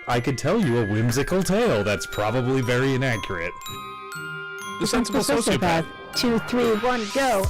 I could tell you a whimsical tale that's probably very inaccurate. The Sensible Sociopath. 2, 3, 1, go.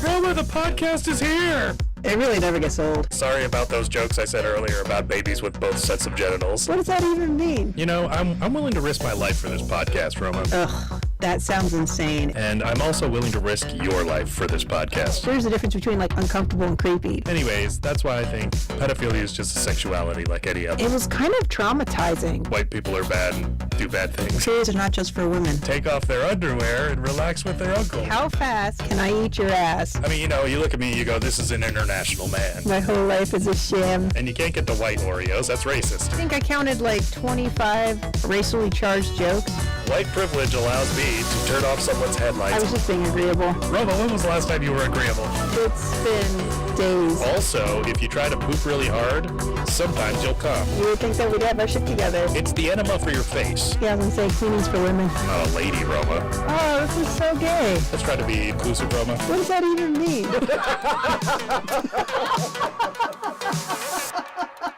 Roma, the podcast is here! It really never gets old. Sorry about those jokes I said earlier about babies with both sets of genitals. What does that even mean? You know, I'm willing to risk my life for this podcast, Roma. Ugh, that sounds insane. And I'm also willing to risk your life for this podcast. There's a difference between, like, uncomfortable and creepy. Anyways, that's why I think pedophilia is just a sexuality like any other. It was kind of traumatizing. White people are bad and do bad things. Periods are not just for women. Take off their underwear and relax with their uncle. How fast can I eat your ass? I mean, you know, you look at me and you go, this is an international man. My whole life is a sham. And you can't get the white Oreos, that's racist. I think I counted like 25 racially charged jokes. White privilege allows me to turn off someone's headlights. I was just being agreeable. Roma, when was the last time you were agreeable? It's been days. Also, if you try to poop really hard, sometimes you'll come. You would think that we'd have our shit together. It's the enema for your face. Yeah, I was gonna say cleanings for women. I'm not a lady, Roma. Oh, this is so gay. Let's try to be inclusive, Roma. What does that even mean?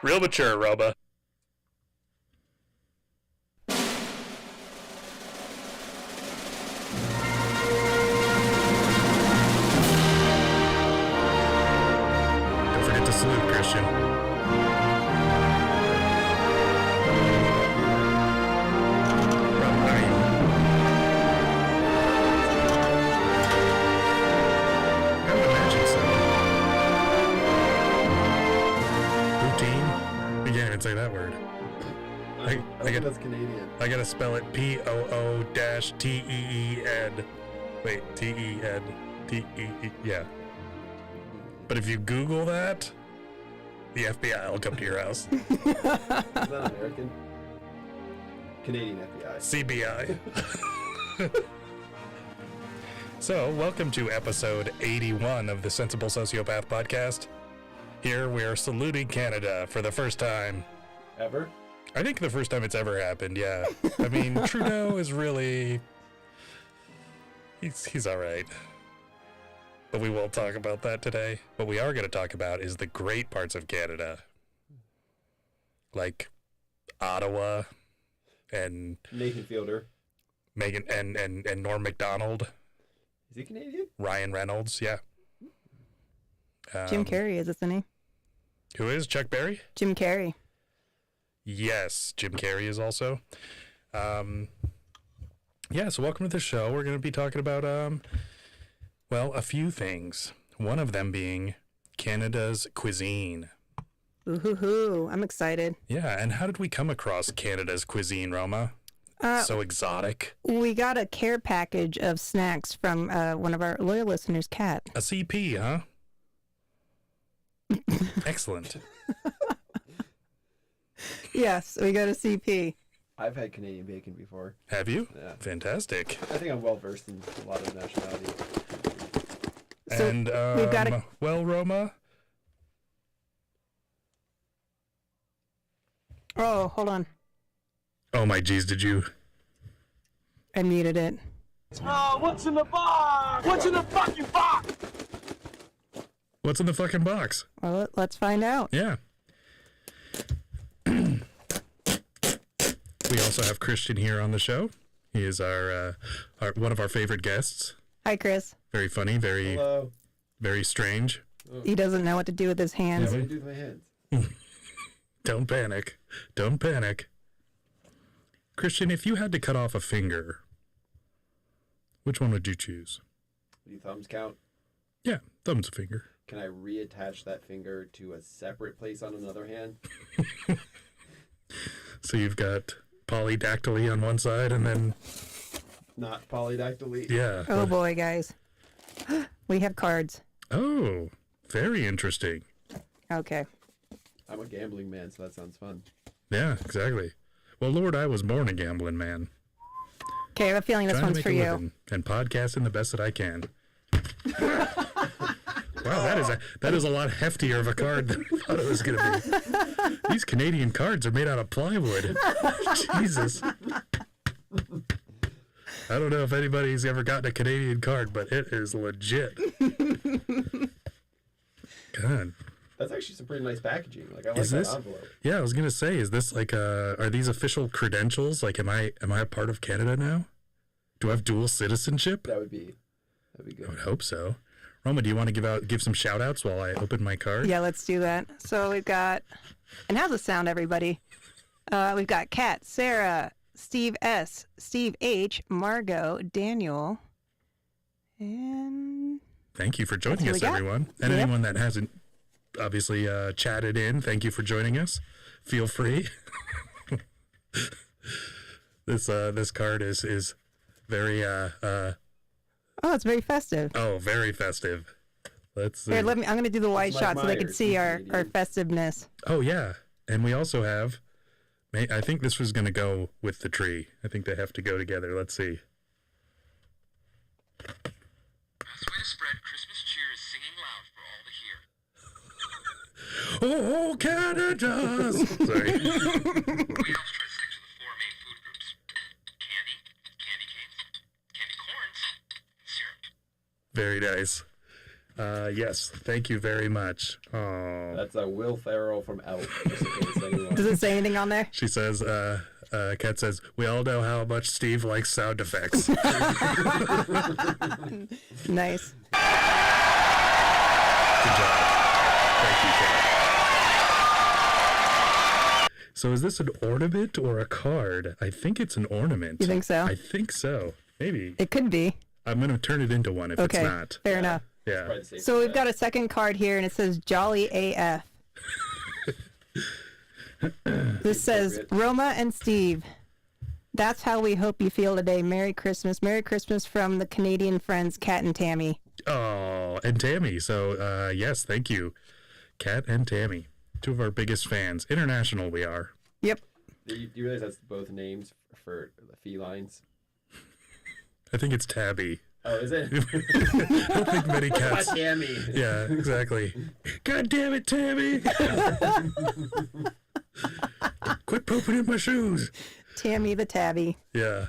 Real mature, Roma. Don't forget to salute, Christian. Say that word. I think that's Canadian. I gotta spell it P-O-O-T-E-E-N. Wait, T-E-N. T-E-E, yeah. But if you Google that, the FBI will come to your house. Is that American? Canadian FBI. CBI. So, welcome to episode 81 of the Sensible Sociopath podcast. Here we are saluting Canada for the first time. Ever? I think the first time it's ever happened, yeah. I mean, Trudeau is really... He's all right. But we won't talk about that today. What we are going to talk about is the great parts of Canada. Like Ottawa and... Nathan Fielder. Megan and Norm Macdonald. Is he Canadian? Ryan Reynolds, yeah. Jim Carrey, isn't he? Who is? Chuck Berry? Jim Carrey. Yes, Jim Carrey is also. Yeah, so welcome to the show. We're going to be talking about, well, a few things. One of them being Canada's cuisine. Ooh, I'm excited. Yeah, and how did we come across Canada's cuisine, Roma? So exotic. We got a care package of snacks from one of our loyal listeners, Kat. A CP, huh? Excellent. Yes, we got a CP. I've had Canadian bacon before. Have you? Yeah. Fantastic. I think I'm well versed in a lot of nationalities. So And, we've got a... well, Roma? Oh, hold on. Oh, my geez, did you... I muted it. Oh, what's in the box? What's in the fucking box? What's in the fucking box? Well, let's find out. Yeah. We also have Christian here on the show. He is our one of our favorite guests. Hi, Chris. Very funny, Hello. very strange. He doesn't know what to do with his hands. What do you do with my hands? Don't panic. Don't panic. Christian, if you had to cut off a finger, which one would you choose? Do thumbs count? Yeah, thumb's a finger. Can I reattach that finger to a separate place on another hand? So you've got polydactyly on one side and then... Not polydactyly? Yeah. Oh, boy, guys. We have cards. Oh, very interesting. Okay. I'm a gambling man, so that sounds fun. Yeah, exactly. Well, Lord, I was born a gambling man. Okay, I have a feeling this Trying to one's make for a you. living and podcasting the best that I can. Wow, that is a lot heftier of a card than I thought it was going to be. These Canadian cards are made out of plywood. Jesus. I don't know if anybody's ever gotten a Canadian card, but it is legit. God. That's actually some pretty nice packaging. Like I like Is that this? envelope. Yeah, I was gonna say, is this like are these official credentials? Like, am I a part of Canada now? Do I have dual citizenship? That'd be I would good. hope so. Roma, do you want to give some shout outs while I open my card? Yeah, let's do that. So we've got, and how's it sound, everybody? We've got Kat, Sarah, Steve S, Steve H, Margot, Daniel, and Thank you for joining That's us, who we got. everyone. And Yep. anyone that hasn't obviously chatted in, thank you for joining us. Feel free. This card is very oh, it's very festive. very festive. Let's see. Here, I'm going to do the wide Mike shot so they can Myers, see he's our Canadian. festiveness. Oh yeah, and we also have. I think this was going to go with the tree. I think they have to go together. Let's see. Best way to spread Christmas cheer is singing loud for all to hear. Oh, Canada! Sorry. We elves try to stick to the four main food groups: candy, candy canes, candy corns, and syrup. Very nice. Yes, thank you very much. Oh. That's a Will Ferrell from Elf. Just in case anyone. Does it say anything on there? She says, Kat says, we all know how much Steve likes sound effects. Nice. Good job. Thank you, Kat. So is this an ornament or a card? I think it's an ornament. You think so? I think so. Maybe. It could be. I'm going to turn it into one if it's Okay, not. fair enough. Yeah. Probably the safest So we've bet. got a second card here, and it says Jolly AF. This says, Roma and Steve, that's how we hope you feel today. Merry Christmas. Merry Christmas from the Canadian friends, Kat and Tammy. Oh, and Tammy. So, yes, thank you. Kat and Tammy. Two of our biggest fans. International we are. Yep. Do you realize that's both names for the felines? I think it's Tabby. Oh, is it? I don't think many cats. Tammy. Yeah, exactly. God damn it, Tammy! Quit pooping in my shoes. Tammy the Tabby. Yeah.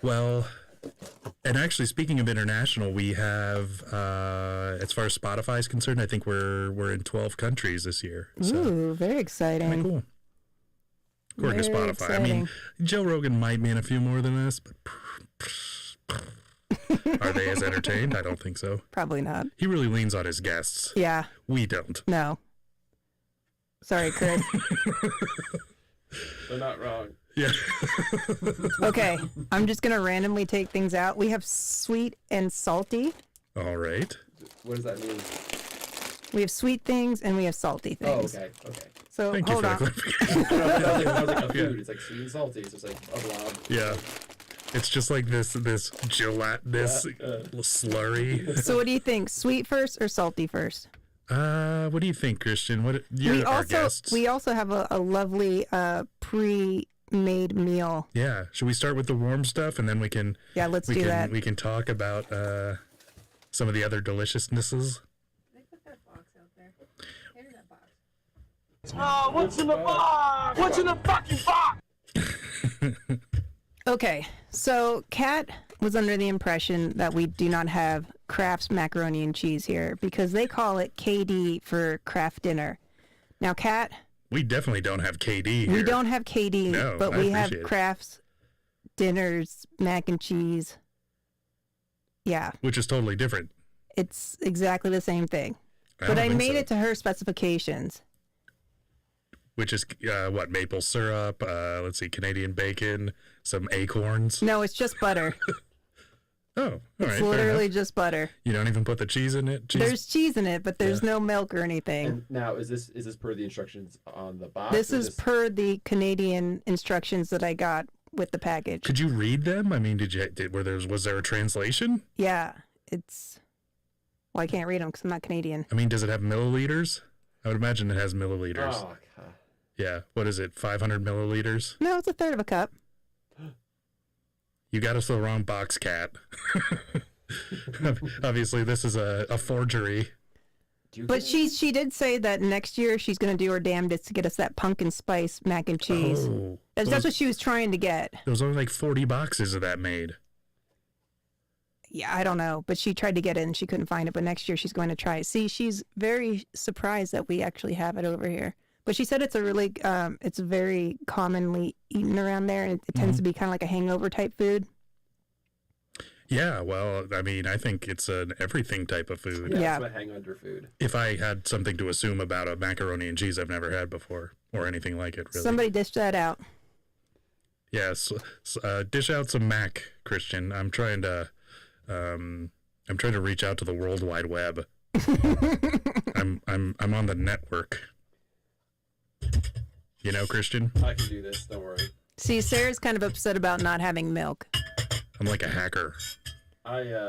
Well, and actually, speaking of international, we have, as far as Spotify is concerned, I think we're in 12 countries this year. So, Ooh, very kinda exciting. cool. According to Very Spotify. I mean, Joe Rogan might be in a few more than us, but are they as entertained? I don't think so. Probably not. He really leans on his guests. Yeah. We don't. No. Sorry, Chris. They're not wrong. Yeah. Okay. I'm just going to randomly take things out. We have sweet and salty. All right. What does that mean? We have sweet things and we have salty Oh, things. okay. Okay. So Thank you hold for on. the clarification. I was like a food. It's like sweet and salty. So it's like a blob. Yeah. It's just like this gelatinous slurry. So what do you think? Sweet first or salty first? What do you think, Christian? What you're our guests. We also have a lovely pre-made meal. Yeah. Should we start with the warm stuff and then we can Yeah, let's do that. we can talk about some of the other deliciousnesses. They put that box out there. Here's that box. Oh, what's in the box? What's in the fucking box? Okay, so Kat was under the impression that we do not have Kraft's macaroni and cheese here because they call it KD for Kraft dinner. Now, Kat, We definitely don't have KD here. we don't have KD, No, but I we have appreciate it. Kraft's dinners, mac and cheese. Yeah, Which is totally different. it's exactly the same thing. But don't I think made so. it to her specifications. Which is what, maple syrup, let's see, Canadian bacon, some acorns. No, it's just butter. Oh, all right. It's fair literally enough. just butter. You don't even put the cheese in it? There's cheese in it, but there's Yeah. no milk or anything. And now, is this per the instructions on the box? This or is per the Canadian instructions that I got with the package. Could you read them? I mean, was there a translation? Yeah, it's. Well, I can't read them because I'm not Canadian. I mean, does it have milliliters? I would imagine it has milliliters. Oh, God. Yeah. What is it? 500 milliliters? No, it's a third of a cup. You got us the wrong box, Cat. Obviously, this is a forgery. Do you But get- she did say that next year she's going to do her damnedest to get us that pumpkin spice mac and cheese. Oh, That's what she was trying to get. there was only like 40 boxes of that made. Yeah, I don't know, but she tried to get it and she couldn't find it. But next year she's going to try it. See, she's very surprised that we actually have it over here. But she said it's a really, it's very commonly eaten around there, and it tends to be kind of like a hangover type food. Yeah, well, I mean, I think it's an everything type of food. Yeah. It's my hang-under food. If I had something to assume about a macaroni and cheese I've never had before, or anything like it, really. Somebody dished that out. Yes, dish out some mac, Christian. I'm trying to reach out to the World Wide Web. I'm on the network. You know, Christian? I can do this. Don't worry. See, Sarah's kind of upset about not having milk. I'm like a hacker.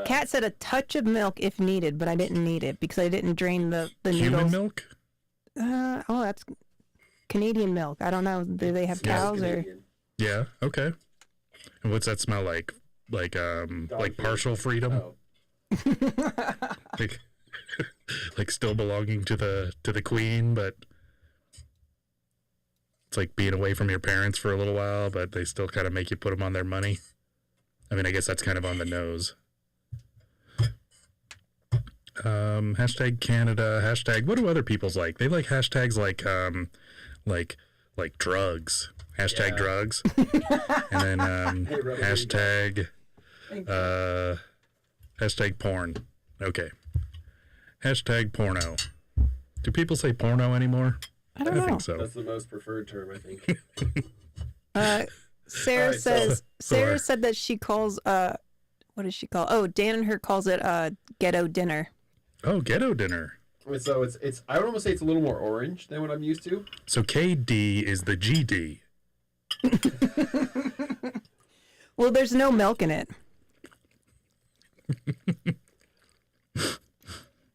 Kat said a touch of milk if needed, but I didn't need it because I didn't drain the Human noodles. milk? That's Canadian milk. I don't know. Do they have cows or? Canadian. Yeah. Okay. And what's that smell like? Like food. partial freedom? Oh. Like, like still belonging to the queen, but it's like being away from your parents for a little while, but they still kind of make you put them on their money. I mean, I guess that's kind of on the nose. Hashtag Canada. Hashtag. What do other people's like? They like hashtags like drugs. Hashtag drugs. And then Hey, Robert, hashtag hashtag porn. Okay. Hashtag porno. Do people say porno anymore? I don't know. think so. That's the most preferred term, I think. Sarah All right, says so Sarah said that she calls what does she call? Oh, Dan and her calls it ghetto dinner. Oh, ghetto dinner. So it's I would almost say it's a little more orange than what I'm used to. So KD is the GD. Well, there's no milk in it.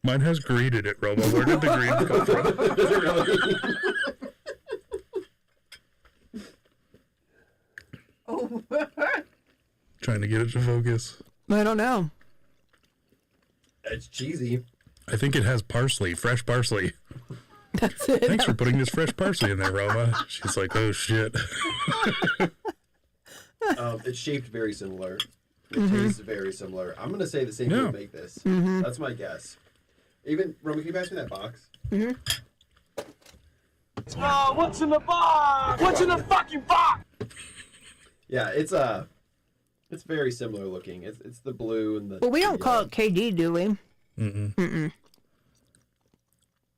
Mine has green in it, Roma. Where did the green come from? Does it really? Oh, Trying to get it to focus. I don't know. It's cheesy. I think it has parsley, fresh parsley. That's it. Thanks for putting this fresh parsley in there, Roma. She's like, oh shit. It's shaped very similar. It tastes very similar. I'm gonna say the same people make this. That's my guess. Even Roman, can you pass me that box? Oh, what's in the box? What's in the fucking box? Yeah, it's very similar looking. It's the blue and the. Well, we don't call it KD, do we?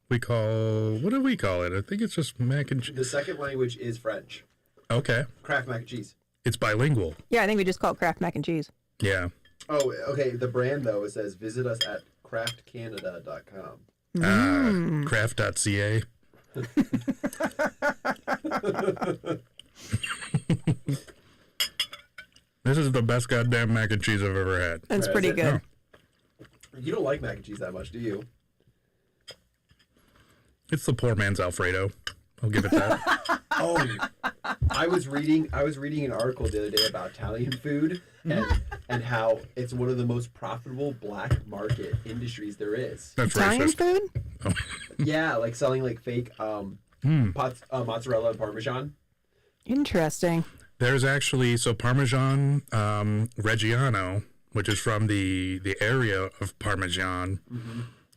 We call, what do we call it? I think it's just mac and cheese. The second language is French. Okay. Kraft mac and cheese. It's bilingual. Yeah, I think we just call it Kraft mac and cheese. Yeah. Oh, okay. The brand though, it says visit us at craftcanada.com. Craft.ca. This is the best goddamn mac and cheese I've ever had. That's Right, pretty is it? good. You don't like mac and cheese that much, do you? It's the poor man's Alfredo. I'll give it that. Oh, I was reading an article the other day about Italian food and how it's one of the most profitable black market industries there is. That's Italian racist. food? Yeah, like selling like fake mozzarella and Parmesan. Interesting. There's actually, so Parmesan Reggiano, which is from the area of Parmesan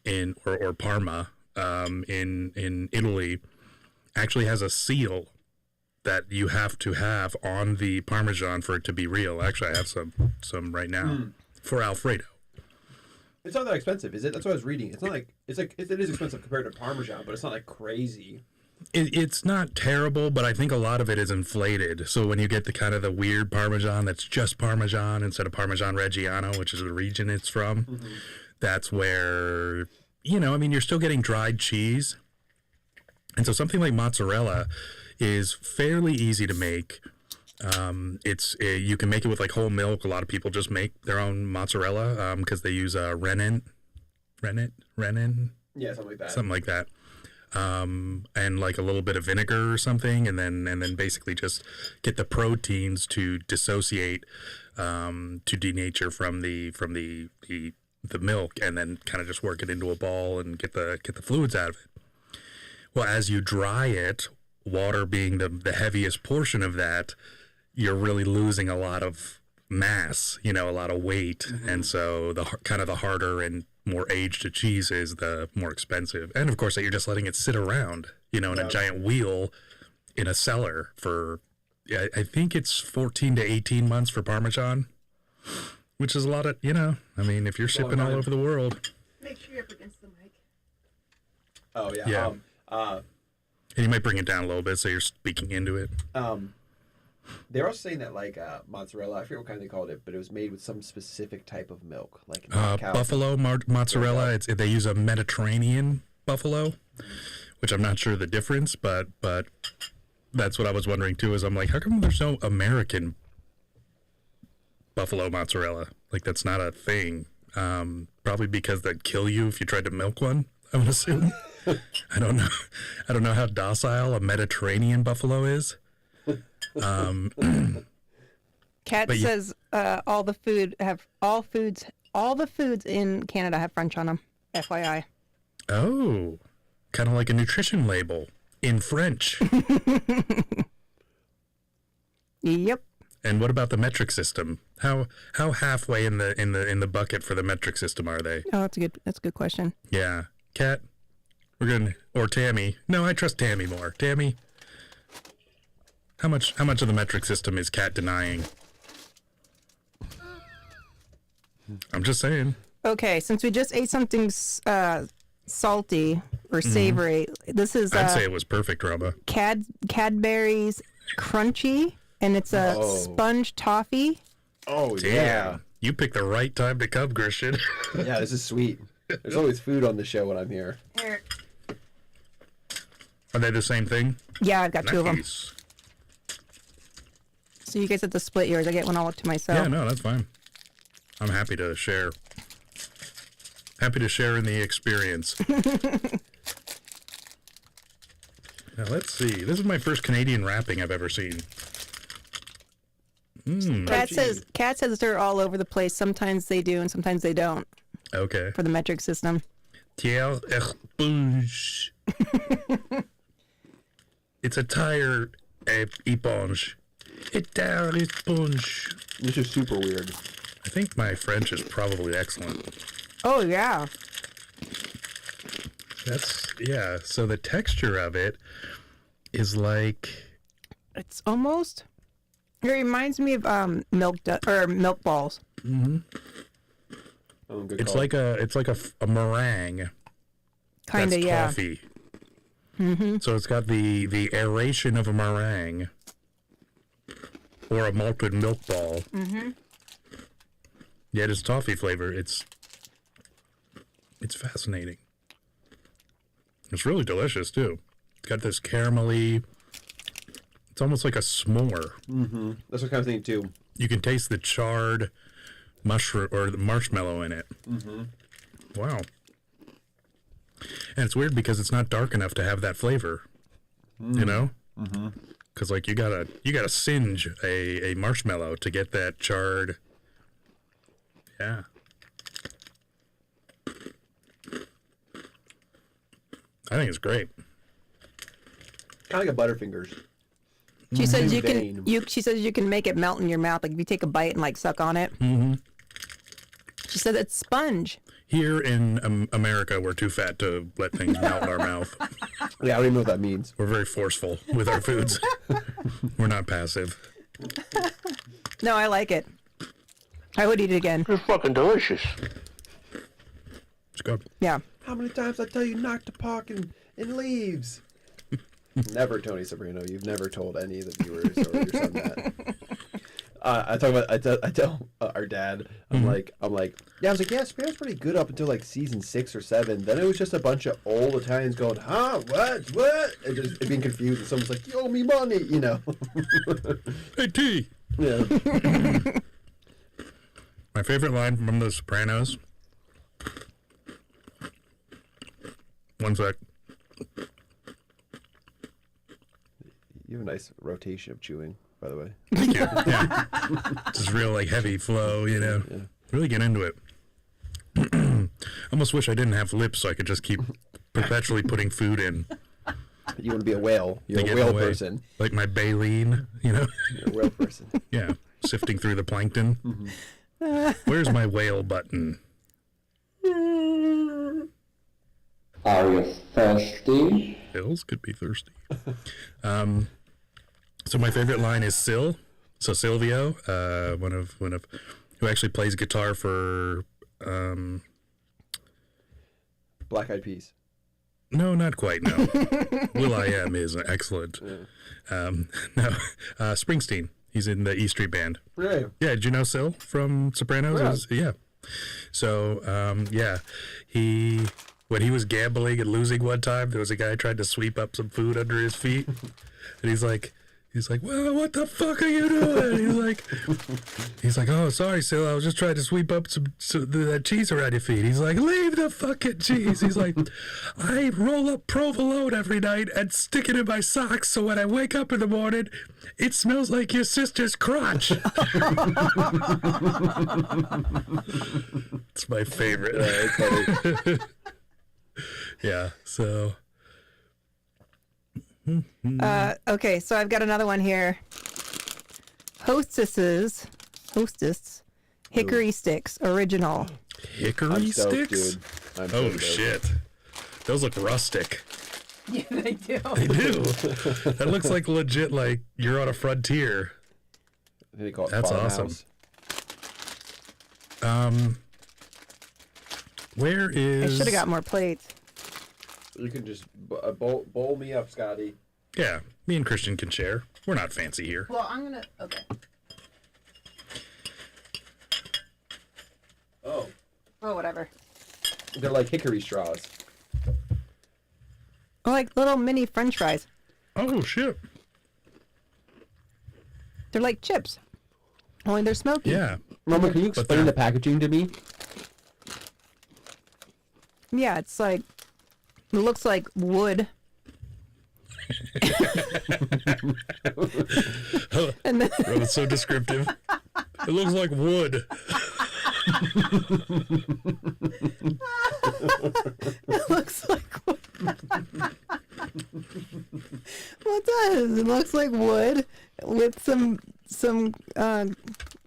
in or Parma in Italy, actually has a seal that you have to have on the Parmesan for it to be real. Actually, I have some right now for Alfredo. It's not that expensive, is it? That's what I was reading. It's not like it is expensive compared to Parmesan, but it's not like crazy. It's not terrible, but I think a lot of it is inflated. So when you get the kind of the weird Parmesan that's just Parmesan instead of Parmesan Reggiano, which is the region it's from, that's where, I mean, you're still getting dried cheese. And so something like mozzarella is fairly easy to make. You can make it with like whole milk. A lot of people just make their own mozzarella because they use rennet, Yeah, something like that. something like that. And like a little bit of vinegar or something, and then basically just get the proteins to dissociate, to denature from the milk, and then kind of just work it into a ball and get the fluids out of it. Well, as you dry it, water being the heaviest portion of that, you're really losing a lot of mass, a lot of weight. And so the kind of the harder and more aged a cheese is, the more expensive. And of course, that you're just letting it sit around, in a giant wheel in a cellar for, I think it's 14 to 18 months for Parmesan, which is a lot of, if you're shipping all over the world. Make sure you're up against the mic. Oh yeah. Yeah. And you might bring it down a little bit so you're speaking into it. They're also saying that like mozzarella, I forget what kind they called it, but it was made with some specific type of milk, like cow. Buffalo mozzarella. They use a Mediterranean buffalo, which I'm not sure the difference, but that's what I was wondering too. Is I'm like, how come there's no American buffalo mozzarella? Like that's not a thing. Probably because they'd kill you if you tried to milk one, I would assume. I don't know. I don't know how docile a Mediterranean buffalo is. Kat says all the foods in Canada have French on them. FYI. Oh, kind of like a nutrition label in French. Yep. And what about the metric system? How halfway in the bucket for the metric system are they? Oh, that's a good question. Yeah, Kat, or Tammy. No, I trust Tammy more. Tammy, how much of the metric system is Kat denying? I'm just saying. Okay, since we just ate something salty or savory, this is I'd say it was perfect, Roma. Cadbury's Crunchy, and it's a sponge toffee. Oh Damn. yeah. You picked the right time to come, Christian. Yeah, this is sweet. There's always food on the show when I'm here. Here. Are they the same thing? Yeah, I've got two of them. Nice. So you guys have to split yours. I get one all to myself. Yeah, no, that's fine. I'm happy to share. Happy to share in the experience. Now, let's see. This is my first Canadian wrapping I've ever seen. Kat says they're all over the place. Sometimes they do and sometimes they don't Okay. for the metric system. Tiers éponge. It's a tire éponge. Tire éponge. This is super weird. I think my French is probably excellent. Oh, yeah. Yeah. So the texture of it is like, It's almost... It reminds me of milk balls. Oh, good it's call. like a meringue. Kind of, That's yeah. toffee. Mm-hmm. So it's got the aeration of a meringue or a malted milk ball. Mm-hmm. Yet it's toffee flavor. It's fascinating. It's really delicious too. It's got this caramelly. It's almost like a s'more. Mm-hmm. That's what kind of thing too. You can taste the charred mushroom or the marshmallow in it. Mm-hmm. Wow. And it's weird because it's not dark enough to have that flavor. You know? Mm-hmm. Because like you gotta singe a marshmallow to get that charred. Yeah. I think it's great. Kind of like a Butterfingers. She says Vein. she says you can make it melt in your mouth. Like if you take a bite and like suck on it. Mm-hmm. She said it's sponge. Here in America, we're too fat to let things melt in our mouth. Yeah, I don't even know what that means. We're very forceful with our foods. We're not passive. No, I like it. I would eat it again. It's fucking delicious. It's good. Yeah. How many times I tell you not to park in leaves? Never, Tony Sobrino. You've never told any of the viewers or your son that. I tell our dad. I'm like, yeah. I was like, yeah, Spare's pretty good up until like season 6 or 7. Then it was just a bunch of old Italians going, huh, what, and just being confused. And someone's like, you owe me money, you know. Hey, T. Yeah. My favorite line from The Sopranos. One sec. You have a nice rotation of chewing, by the way. Thank you. Yeah. Just real like heavy flow, you know. Yeah. Really get into it. I almost wish I didn't have lips so I could just keep perpetually putting food in. You want to be a whale. You're to a get whale away. person. Like my baleen, you know. You're a whale person. Yeah. sifting through the plankton. Where's my whale button? Are you thirsty? Hills could be thirsty. So my favorite line is Sil. So Silvio, one of who actually plays guitar for Black Eyed Peas. no, not quite. No, Will.i.am is excellent. No, Springsteen. He's in the E Street Band. Really? Yeah, did you know Sil from Sopranos? Yeah. So, when he was gambling and losing one time, there was a guy who tried to sweep up some food under his feet, and he's like, well, what the fuck are you doing? He's like, oh, sorry, Sil, I was just trying to sweep up some that cheese around your feet. He's like, leave the fucking cheese. He's like, I roll up provolone every night and stick it in my socks, so when I wake up in the morning, it smells like your sister's crotch. It's my favorite. Yeah, so. Okay, so I've got another one here. Hostess hickory sticks original. Hickory I'm stoked, sticks? dude. I'm Oh, so stoked. shit. Those look rustic. Yeah, they do. They do. That looks like legit, like you're on a frontier. I think they call it That's awesome. farmhouse. Where I is... should have got more plates. You can just bowl me up, Scotty. Yeah, me and Christian can share. We're not fancy here. Well, I'm gonna. Okay. Oh, Oh, whatever. they're like hickory straws. Oh, like little mini French fries. Oh, shit. They're like chips. Only they're smoky. Yeah. Roma, can you explain they're- the packaging to me? Yeah, it's like it looks like wood. And then Oh, it's so descriptive. It looks like wood. it looks like wood. Well, it does. It looks like wood with some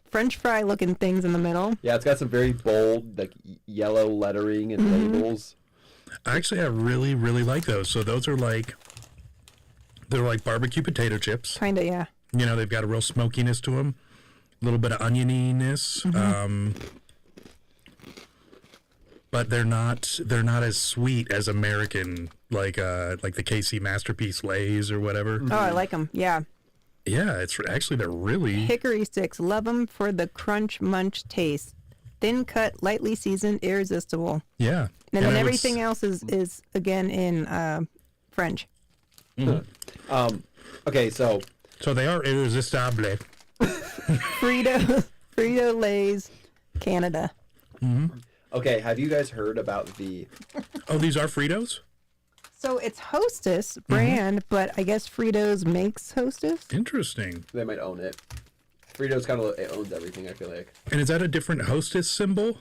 French fry looking things in the middle. Yeah, it's got some very bold, like yellow lettering and labels. Actually, I really, really like those. So those are like, they're like barbecue potato chips. Kinda, yeah. You know, they've got a real smokiness to them, a little bit of onioniness. But they're not as sweet as American, like the KC Masterpiece Lays or whatever. Oh, I like them. Yeah. Yeah, it's actually, they're really, Hickory sticks. Love them for the crunch munch taste. Thin cut, lightly seasoned, irresistible. yeah. And then I would everything else is again in French. Okay, so So they are irresistible. Frito Lay's Canada. okay, have you guys heard about the? Oh, these are Fritos? So it's Hostess brand, but I guess Fritos makes Hostess. Interesting. They might own it. Fritos kind of owns everything. I feel like. And is that a different hostess symbol?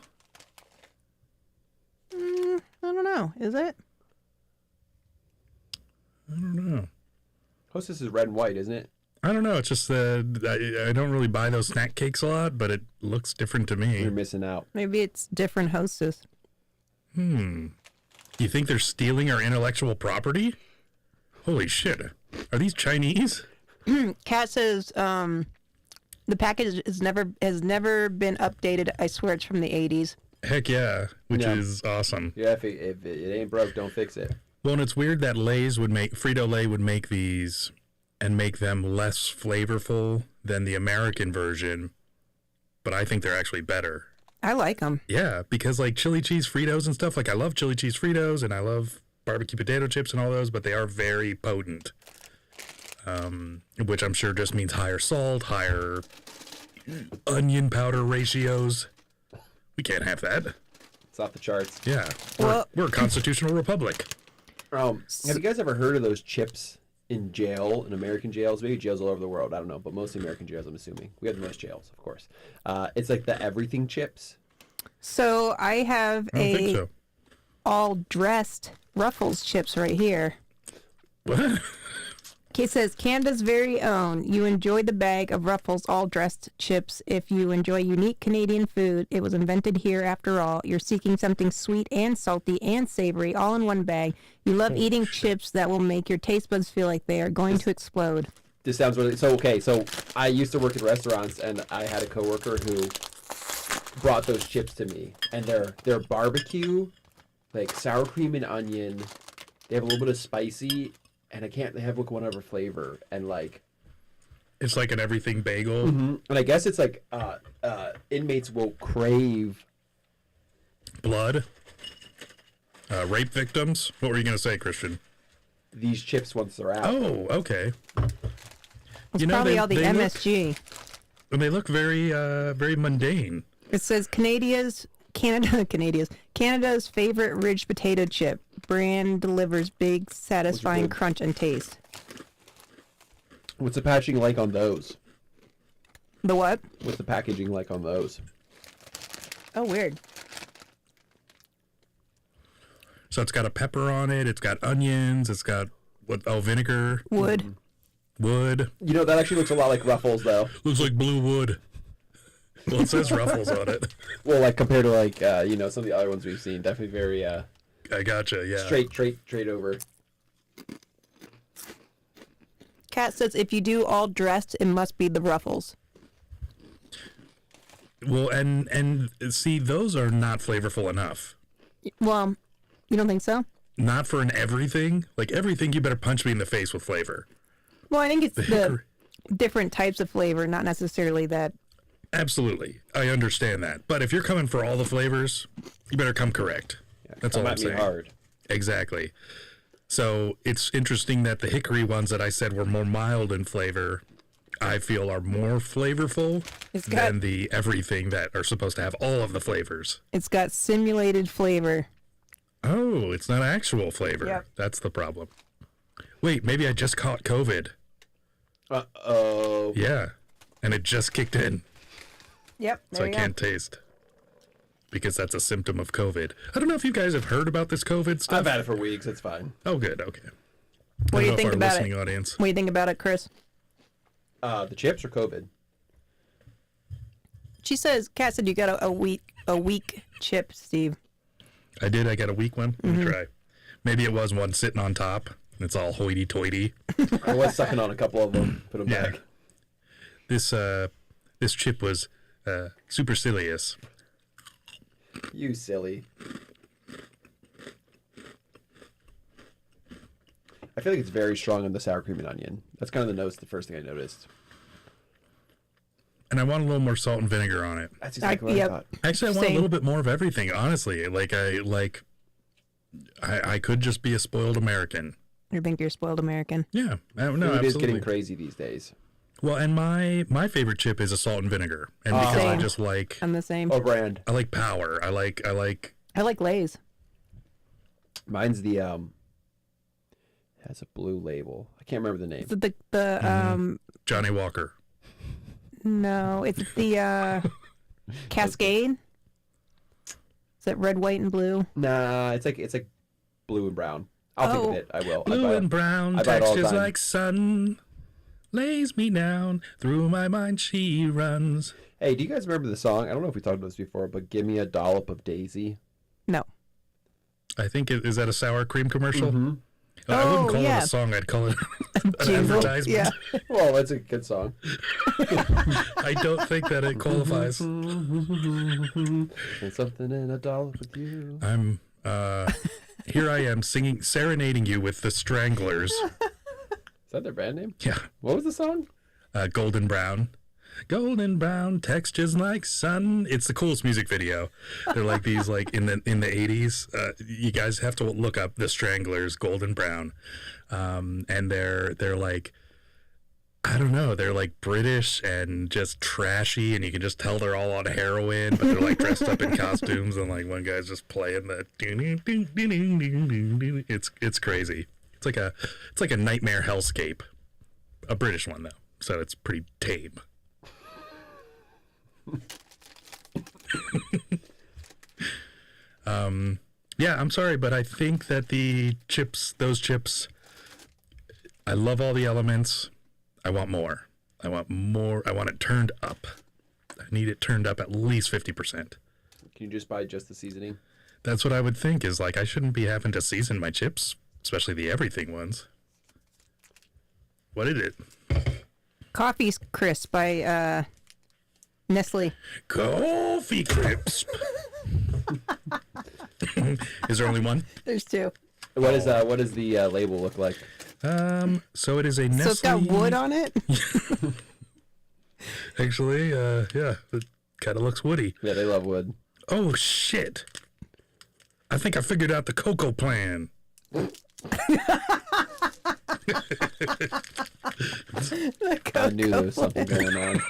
I don't know. Is it? I don't know. Hostess is red and white, isn't it? I don't know. It's just I don't really buy those snack cakes a lot, but it looks different to me. You're missing out. Maybe it's different Hostess. You think they're stealing our intellectual property? Holy shit. Are these Chinese? Kat says the package has never been updated. I swear it's from the 80s. Heck yeah, which Yeah. is awesome. Yeah, if it ain't broke, don't fix it. Well, and it's weird that Frito-Lay would make these and make them less flavorful than the American version, but I think they're actually better. I like them. Yeah, because like chili cheese Fritos and stuff, like I love chili cheese Fritos and I love barbecue potato chips and all those, but they are very potent, which I'm sure just means higher salt, higher onion powder ratios. We can't have that. It's off the charts. Yeah, Well- we're a constitutional republic. Have you guys ever heard of those chips in jail, in American jails? Maybe jails all over the world. I don't know, but mostly American jails, I'm assuming. We have the most jails, of course. It's like the everything chips. So I have I don't think so. all dressed Ruffles chips right here. What? It says Canada's very own. You enjoy the bag of Ruffles all dressed chips. If you enjoy unique Canadian food, it was invented here after all. You're seeking something sweet and salty and savory all in one bag. You love eating chips that will make your taste buds feel like they are going to explode. This sounds really so. Okay, so I used to work at restaurants, and I had a coworker who brought those chips to me, and they're barbecue, like sour cream and onion. They have a little bit of spicy, and they have like one other flavor, and like It's like an everything bagel. and I guess it's like inmates will crave Blood. Rape victims. What were you going to say, Christian? these chips once they're out. Oh, okay. It's probably all the MSG. And they look very, very mundane. It says Canada's favorite ridged potato chip. Brand delivers big, satisfying good. crunch and taste. What's the packaging like on those? The what? What's the packaging like on those? Oh, weird. So it's got a pepper on it. It's got onions. It's got vinegar. Wood. Wood. You know, that actually looks a lot like Ruffles, though. Looks like blue wood. Well, it says Ruffles on it. Well, like compared to like some of the other ones we've seen, definitely very I gotcha. Yeah. straight over. Kat says if you do all dressed, it must be the Ruffles. Well, and see, those are not flavorful enough. Well, you don't think so? Not for an everything. Like everything, you better punch me in the face with flavor. Well, I think it's the hickory- different types of flavor, not necessarily that. Absolutely, I understand that. But if you're coming for all the flavors, you better come correct. That's all Come I'm at me saying. hard. Exactly. So it's interesting that the hickory ones that I said were more mild in flavor, I feel are more flavorful It's got- than the everything that are supposed to have all of the flavors. It's got simulated flavor. Oh, it's not actual flavor. Yep. That's the problem. Wait, maybe I just caught COVID. Uh-oh. Yeah. And it just kicked in. Yep. So I can't taste. Because that's a symptom of COVID. I don't know if you guys have heard about this COVID stuff. I've had it for weeks. It's fine. Oh, good. Okay. What do you I don't know think if our about listening it? audience. What do you think about it, Chris? The chips or COVID? She says, Kat said you got a weak chip, Steve. I did. I got a weak one. Let Mm-hmm. me try. Maybe it was one sitting on top. It's all hoity-toity. I was sucking on a couple of them. Put them Yeah. back. This chip was supercilious. You silly. I feel like it's very strong on the sour cream and onion. That's kind of the notes. The first thing I noticed. And I want a little more salt and vinegar on it. That's exactly what yep. I thought. Actually, I want a Same. little bit more of everything, honestly. I could just be a spoiled American. You think you're spoiled American? Yeah. No, Food absolutely. is getting crazy these days. Well, and my favorite chip is a salt and vinegar. And because I Same. just like I'm the same. Oh, brand. I like power. I like I like Lay's. Mine's the has a blue label. I can't remember the name. Is it the Johnny Walker. no, it's the Cascade. Is it red, white, and blue? Nah, it's like blue and brown. I'll think Oh. of it. I will. Blue and brown I buy it all the textures time. like sun lays me down. Through my mind she runs. Hey, do you guys remember the song? I don't know if we talked about this before, but "Give Me a Dollop of Daisy." No. I think is that a sour cream commercial? Mm-hmm. I wouldn't Oh, call yeah. it a song. I'd call it an Jingle. advertisement. Yeah. Well, that's a good song. I don't think that it qualifies. There's something in a dollop with you. I'm here. I am singing, serenading you with the Stranglers. Is that their band name? Yeah, What was the song? golden brown. Golden brown textures like sun. It's the coolest music video. They're like these, like in the 80s. You guys have to look up the Stranglers, Golden Brown, and they're like, I don't know, they're like British and just trashy, and you can just tell they're all on heroin, but they're like dressed up in costumes, and like one guy's just playing the. It's crazy. It's like a nightmare hellscape, a British one though, so it's pretty tame. Yeah, I'm sorry, but I think that those chips, I love all the elements. I want more. I want more. I want it turned up. I need it turned up at least 50%. Can you just buy just the seasoning? That's what I would think is like I shouldn't be having to season my chips, especially the everything ones. What is it? Coffee Crisp by Nestle. Coffee Crisp. Is there only one? There's two. What does the label look like? So it is a Nestle. So it's got wood on it? Actually, yeah, it kind of looks woody. Yeah, they love wood. Oh, shit. I think I figured out the cocoa plan. I knew there was something going on.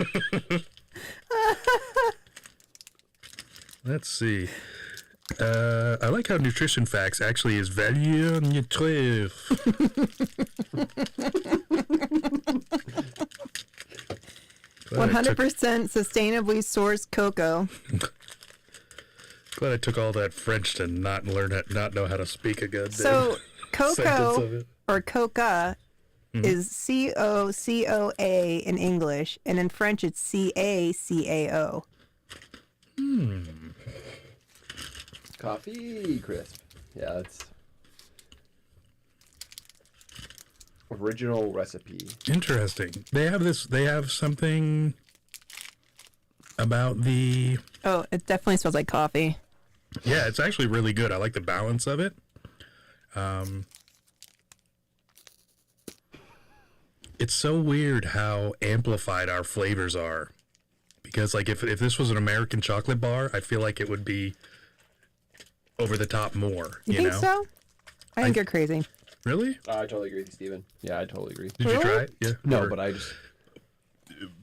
Let's see. I like how nutrition facts actually is value nutritive. 100% sustainably sourced cocoa. Glad I took all that French to not know how to speak a good So sentence of cocoa it. or coca is COCOA in English, and in French it's CACAO. Coffee Crisp. Yeah, it's original recipe. Interesting. They have something about the. Oh, it definitely smells like coffee. Yeah, it's actually really good. I like the balance of it. It's so weird how amplified our flavors are. Because, like, if this was an American chocolate bar, I feel like it would be over the top more. You think know? so? I think you're crazy. Really? I totally agree with you, Steven. Yeah, I totally agree. Did you try it? Yeah. No, Or- but I just...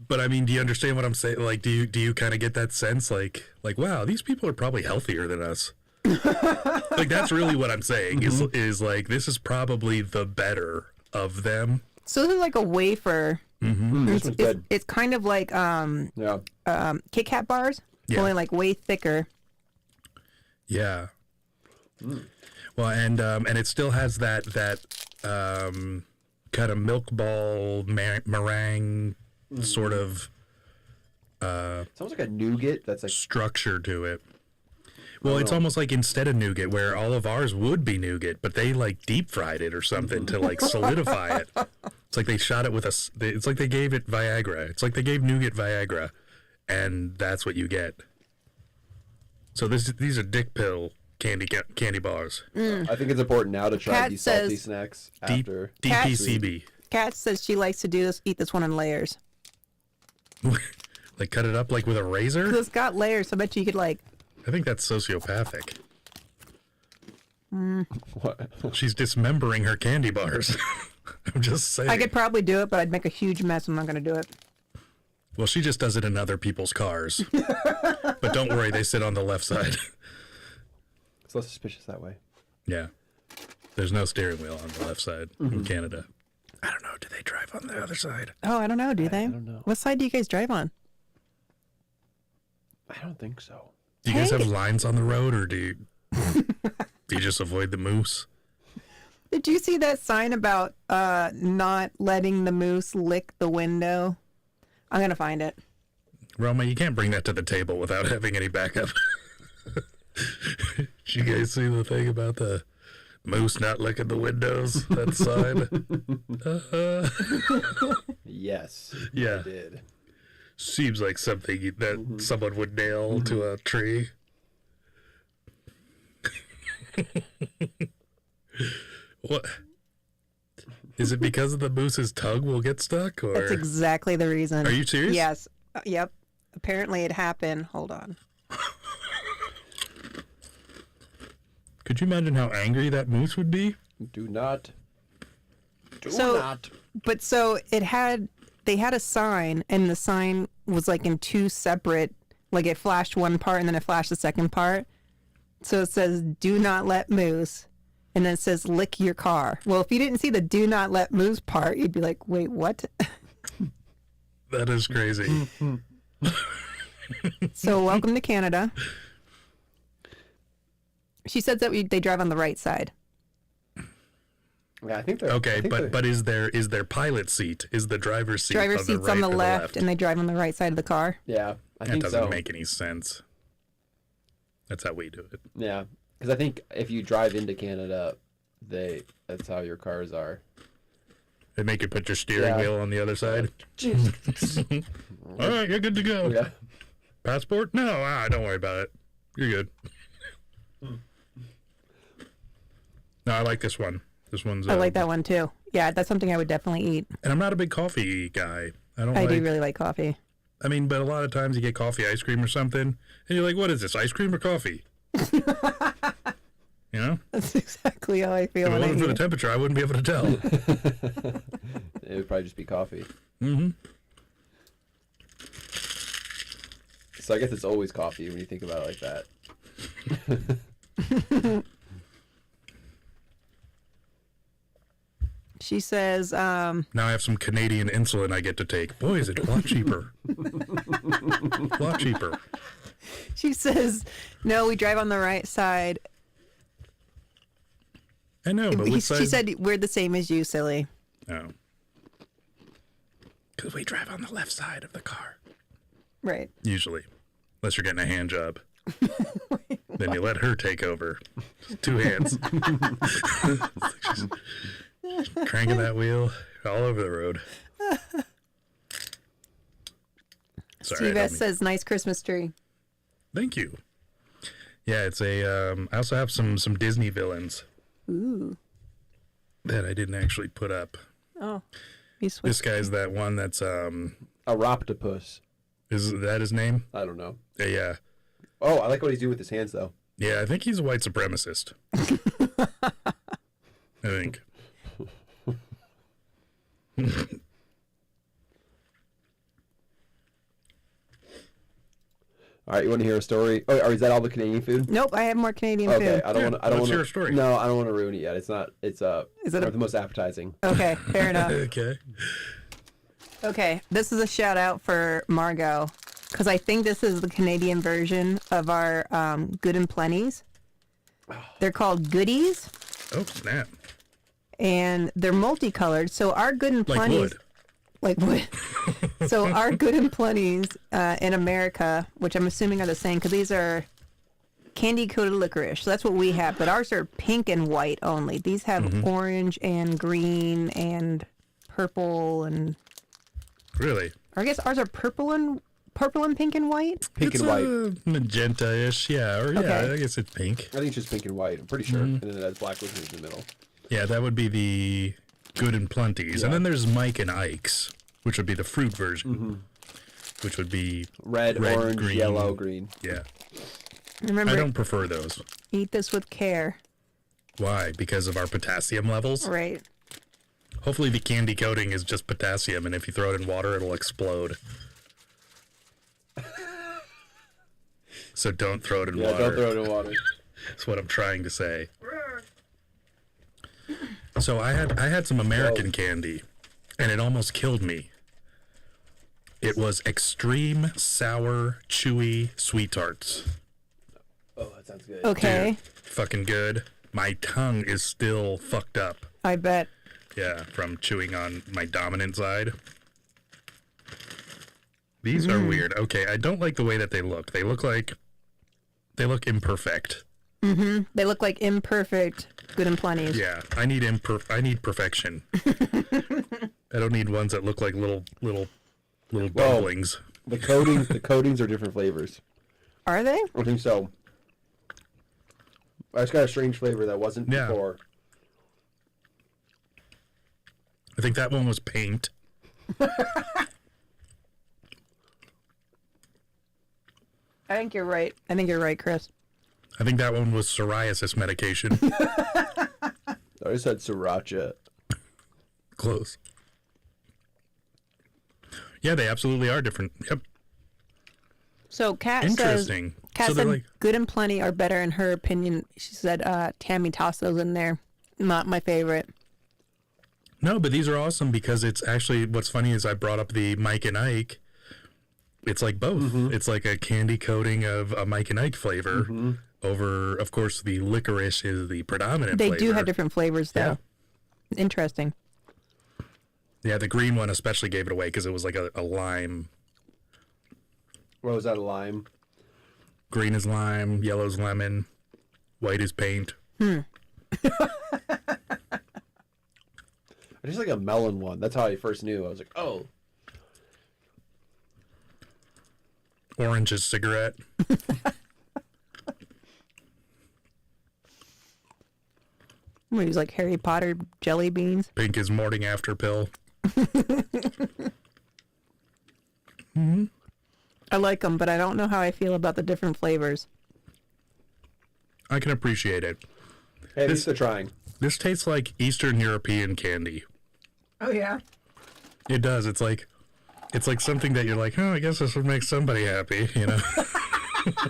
But I mean, do you understand what I'm saying? Like, do you kind of get that sense? Like, wow, these people are probably healthier than us. Like, that's really what I'm saying. Is like this is probably the better of them. So this is like a wafer. This one's good. It's kind of like Yeah. Kit Kat bars, Yeah. only like way thicker. Yeah. Well, and it still has that kind of milk ball meringue sort of It's almost like a nougat that's like... structure to it. Well, it's almost like instead of nougat, where all of ours would be nougat, but they like deep fried it or something to like solidify it. It's like they shot it with it's like they gave it Viagra. It's like they gave nougat Viagra, and that's what you get. So these are dick pill candy bars. I think it's important now to try Kat these salty says- snacks Deep, after... DPCB. Kat says she likes to eat this one in layers. Like cut it up like with a razor. So it's got layers, so I bet you could like. I think that's sociopathic. What? She's dismembering her candy bars. I'm just saying. I could probably do it, but I'd make a huge mess. I'm not going to do it. Well, she just does it in other people's cars. But don't worry, they sit on the left side. It's less suspicious that way. Yeah. There's no steering wheel on the left side in Canada. I don't know. Do they drive on the other side? Oh, I don't know. Do they? I don't know. What side do you guys drive on? I don't think so. Do you guys Hey. have lines on the road, or do you just avoid the moose? Did you see that sign about not letting the moose lick the window? I'm going to find it. Roma, you can't bring that to the table without having any backup. Did you guys see the thing about the moose not licking the windows? That sign? Yes. Yeah. I did. Seems like something that someone would nail to a tree. What? Is it because of the moose's tongue will get stuck? Or That's exactly the reason. Are you serious? Yes. Yep. Apparently it happened. Hold on. Could you imagine how angry that moose would be? Do not. But so they had a sign, and the sign was like in two separate, like it flashed one part and then it flashed the second part. So it says, "Do not let moose," and then it says, "Lick your car." Well, if you didn't see the "Do not let moose" part, you'd be like, "Wait, what?" That is crazy. So welcome to Canada. She said that they drive on the right side. Yeah, I think they're Okay, I think they're- but is there pilot seat? Is the driver's seat Driver's on the seat's right on the or left, and they drive on the right side of the car. yeah, I That think doesn't so. make any sense. That's how we do it. Yeah, because I think if you drive into Canada, that's how your cars are. They make you put your steering Yeah. wheel on the other side. All right, you're good to go. Yeah. Passport? No, don't worry about it. You're good. No, I like this one. This one's. I like that one too. Yeah, that's something I would definitely eat. And I'm not a big coffee guy. I do really like coffee. I mean, but a lot of times you get coffee ice cream or something, and you're like, "What is this? Ice cream or coffee?" You know. That's exactly how I feel. If it when I wasn't for eat the it. temperature, I wouldn't be able to tell. It would probably just be coffee. Mm-hmm. So I guess it's always coffee when you think about it like that. She says, Now I have some Canadian insulin I get to take. Boy, is it a lot cheaper. A lot cheaper. she says, no, we drive on the right side. I know, but which side? She said, we're the same as you, silly. Oh. Because we drive on the left side of the car. Right. Usually. Unless you're getting a hand job. Then you let her take over. 2 hands. She's cranking that wheel all over the road. Sorry, Steve I don't S mean- says, nice Christmas tree. Thank you. Yeah, it's a. I also have some Disney villains Ooh. that I didn't actually put up. Oh. You This switched. guy's that one that's A Roptopus. is that his name? I don't know. Yeah. Oh, I like what he's doing with his hands though. Yeah, I think he's a white supremacist. I think. All right, you want to hear a story? Oh, or is that all the Canadian food? Nope, I have more Canadian Okay, food. I don't want. I don't What's want your story? No, I don't want to ruin it yet. It's not. It's Is it the most appetizing. Okay, fair enough. Okay. Okay, this is a shout out for Margot because I think this is the Canadian version of our Good and Plenties. They're called Goodies, Oh, snap. and they're multicolored. So our Good and Like Plenties, wood. like wood. So our Good and Plenties in America, which I'm assuming are the same, because these are candy coated licorice. So that's what we have, but ours are pink and white only. These have orange and green and purple and. Really? Or I guess ours are purple and pink and white. Pink It's and white. Magenta-ish, yeah. Or yeah, Okay. I guess it's pink. I think it's just pink and white. I'm pretty sure. And then it has black licorice in the middle. Yeah, that would be the Good and Plenties. Yeah. And then there's Mike and Ike's, which would be the fruit version. Which would be Red, orange, green. yellow, green. Yeah. Remember, I don't prefer those. eat this with care. Why? Because of our potassium levels? Right. Hopefully the candy coating is just potassium, and if you throw it in water, it'll explode. So don't throw it in Yeah, water. don't throw it in water. That's what I'm trying to say. So I had some American candy, and it almost killed me. It was extreme sour, chewy sweet tarts. Oh, that sounds good. Okay. Dude, fucking good. My tongue is still fucked up. I bet. Yeah, from chewing on my dominant side. These are weird. Okay, I don't like the way that they look. They look imperfect. They look like imperfect Good and Plenties. Yeah, I need perfection. I don't need ones that look like little dumplings. The coatings are different flavors. Are they? I think so. It's got a strange flavor that wasn't Yeah. before. I think that one was paint. I think you're right. I think you're right, Chris. I think that one was psoriasis medication. I just had sriracha. Close. Yeah, they absolutely are different. Yep. So Kat says, Interesting. Kat So said they're like, Good and Plenty are better in her opinion. She said, Tammy, toss those in there. Not my favorite. no, but these are awesome because it's actually, what's funny is I brought up the Mike and Ike. It's like both. It's like a candy coating of a Mike and Ike flavor over, of course, the licorice is the predominant They flavor. do have different flavors, though. Interesting. Yeah, the green one especially gave it away because it was like a lime. What was that, a lime? Green is lime, yellow's lemon, white is paint. I just like a melon one. That's how I first knew. I was like, oh. Orange is cigarette. He's like Harry Potter jelly beans. Pink is morning after pill. I like them, but I don't know how I feel about the different flavors. I can appreciate it. Hey, at least they're trying. This tastes like Eastern European candy. Oh, yeah? It does. It's like something that you're like, oh, I guess this would make somebody happy, you know?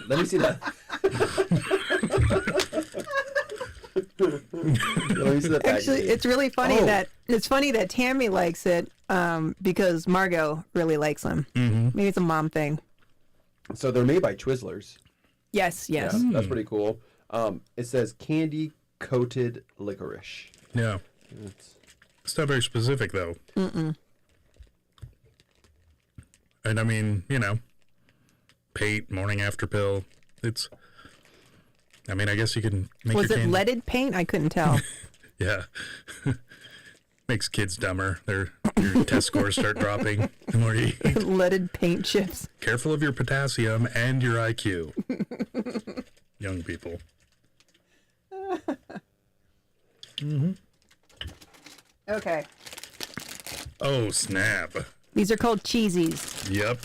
Let me see that. Let me see that Actually, packaging. it's really funny Oh. that Tammy likes it because Margot really likes them. Mm-hmm. Maybe it's a mom thing. So they're made by Twizzlers. Yes. Yeah, that's pretty cool. It says candy coated licorice. Yeah. It's not very specific, though. Mm-mm. And I mean, you know, paint, morning after pill. I mean, I guess you can make Was your it candy. leaded paint? I couldn't tell. Yeah. Makes kids dumber. Your test scores start dropping the more you eat. Leaded paint chips. Careful of your potassium and your IQ. Young people. Okay. Oh, snap. These are called Cheezies. Yep.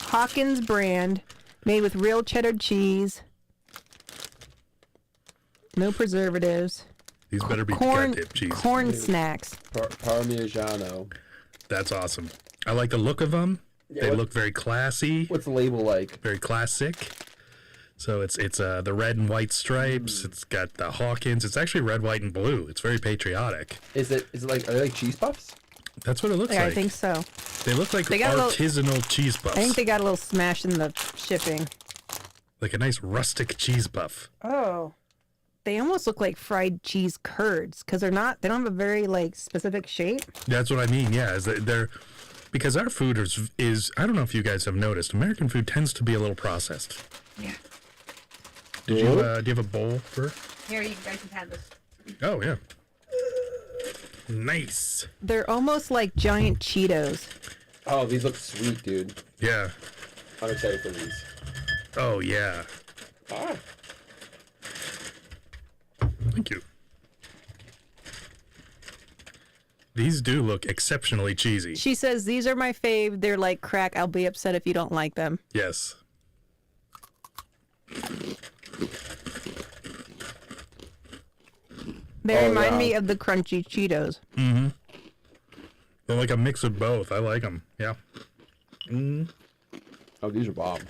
Hawkins brand, made with real cheddar cheese. No preservatives. These better be Corn, gut dip cheese. corn snacks. Parmigiano. That's awesome. I like the look of them. Yeah, They what- look very classy, What's the label like? very classic. So it's the red and white stripes. It's got the Hawkins. It's actually red, white, and blue. It's very patriotic. Is it like, are they like cheese puffs? That's what it looks Yeah, like. I think so. They look like They got a little- artisanal cheese puffs. I think they got a little smash in the shipping. Like a nice rustic cheese puff. Oh. They almost look like fried cheese curds because they don't have a very like specific shape. That's what I mean. Yeah, is that they're because our food is I don't know if you guys have noticed. American food tends to be a little processed. Yeah. Do you have a bowl for? Here, you guys can have this. Oh yeah. Nice. They're almost like giant Cheetos. Oh, these look sweet, dude. Yeah. I'm excited for these. Oh yeah. Ah. Thank you. These do look exceptionally cheesy. She says these are my fave. They're like crack. I'll be upset if you don't like them. Yes. They Oh, remind yeah. me of the crunchy Cheetos. They're like a mix of both. I like them. Yeah. Oh, these are bomb.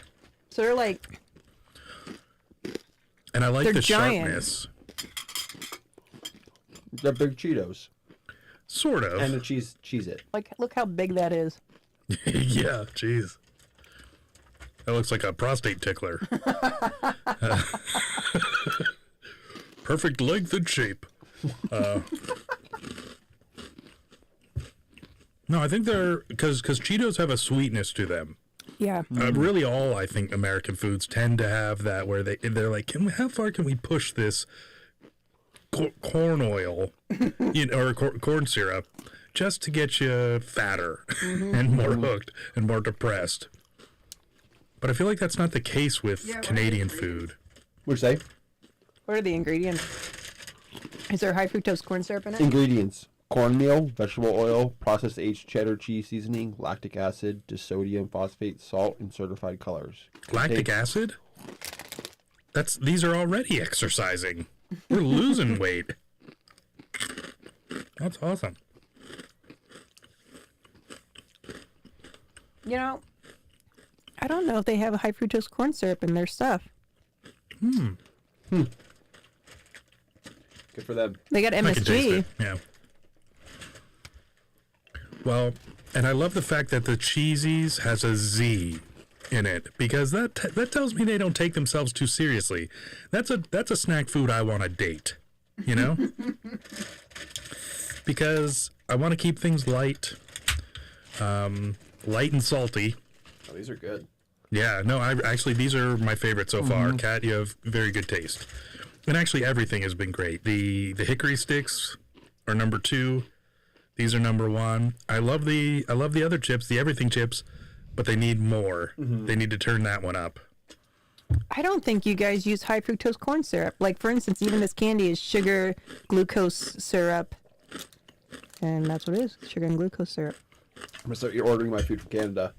So they're like And I like They're the giant. sharpness. They're big Cheetos. Sort of. And the cheese it. look how big that is. Yeah, jeez. That looks like a prostate tickler. Perfect length and shape. No, I think they're because Cheetos have a sweetness to them. Yeah. Really, all I think American foods tend to have that where they're like, how far can we push this corn oil, or corn syrup, just to get you fatter and more hooked and more depressed. But I feel like that's not the case with Canadian food. What'd you say? What are the ingredients? Is there high fructose corn syrup in it? Ingredients: cornmeal, vegetable oil, processed aged cheddar cheese seasoning, lactic acid, disodium phosphate, salt, and certified colors. Lactic acid? These are already exercising. We're losing weight. That's awesome. You know, I don't know if they have high fructose corn syrup in their stuff. Good for them. They got I can taste MSG. it. Yeah. Well, and I love the fact that the Cheezies has a Z in it because that tells me they don't take themselves too seriously. That's a snack food I want to date, you know? because I want to keep things light, light and salty. Oh, these are good. Yeah, no, these are my favorite so far. Kat, you have very good taste. And actually, everything has been great. The hickory sticks are number 2. These are number 1. I love the other chips, the everything chips, but they need more. They need to turn that one up. I don't think you guys use high fructose corn syrup. Like, for instance, even this candy is sugar, glucose syrup. And that's what it is, sugar and glucose syrup. I'm gonna start ordering my food from Canada.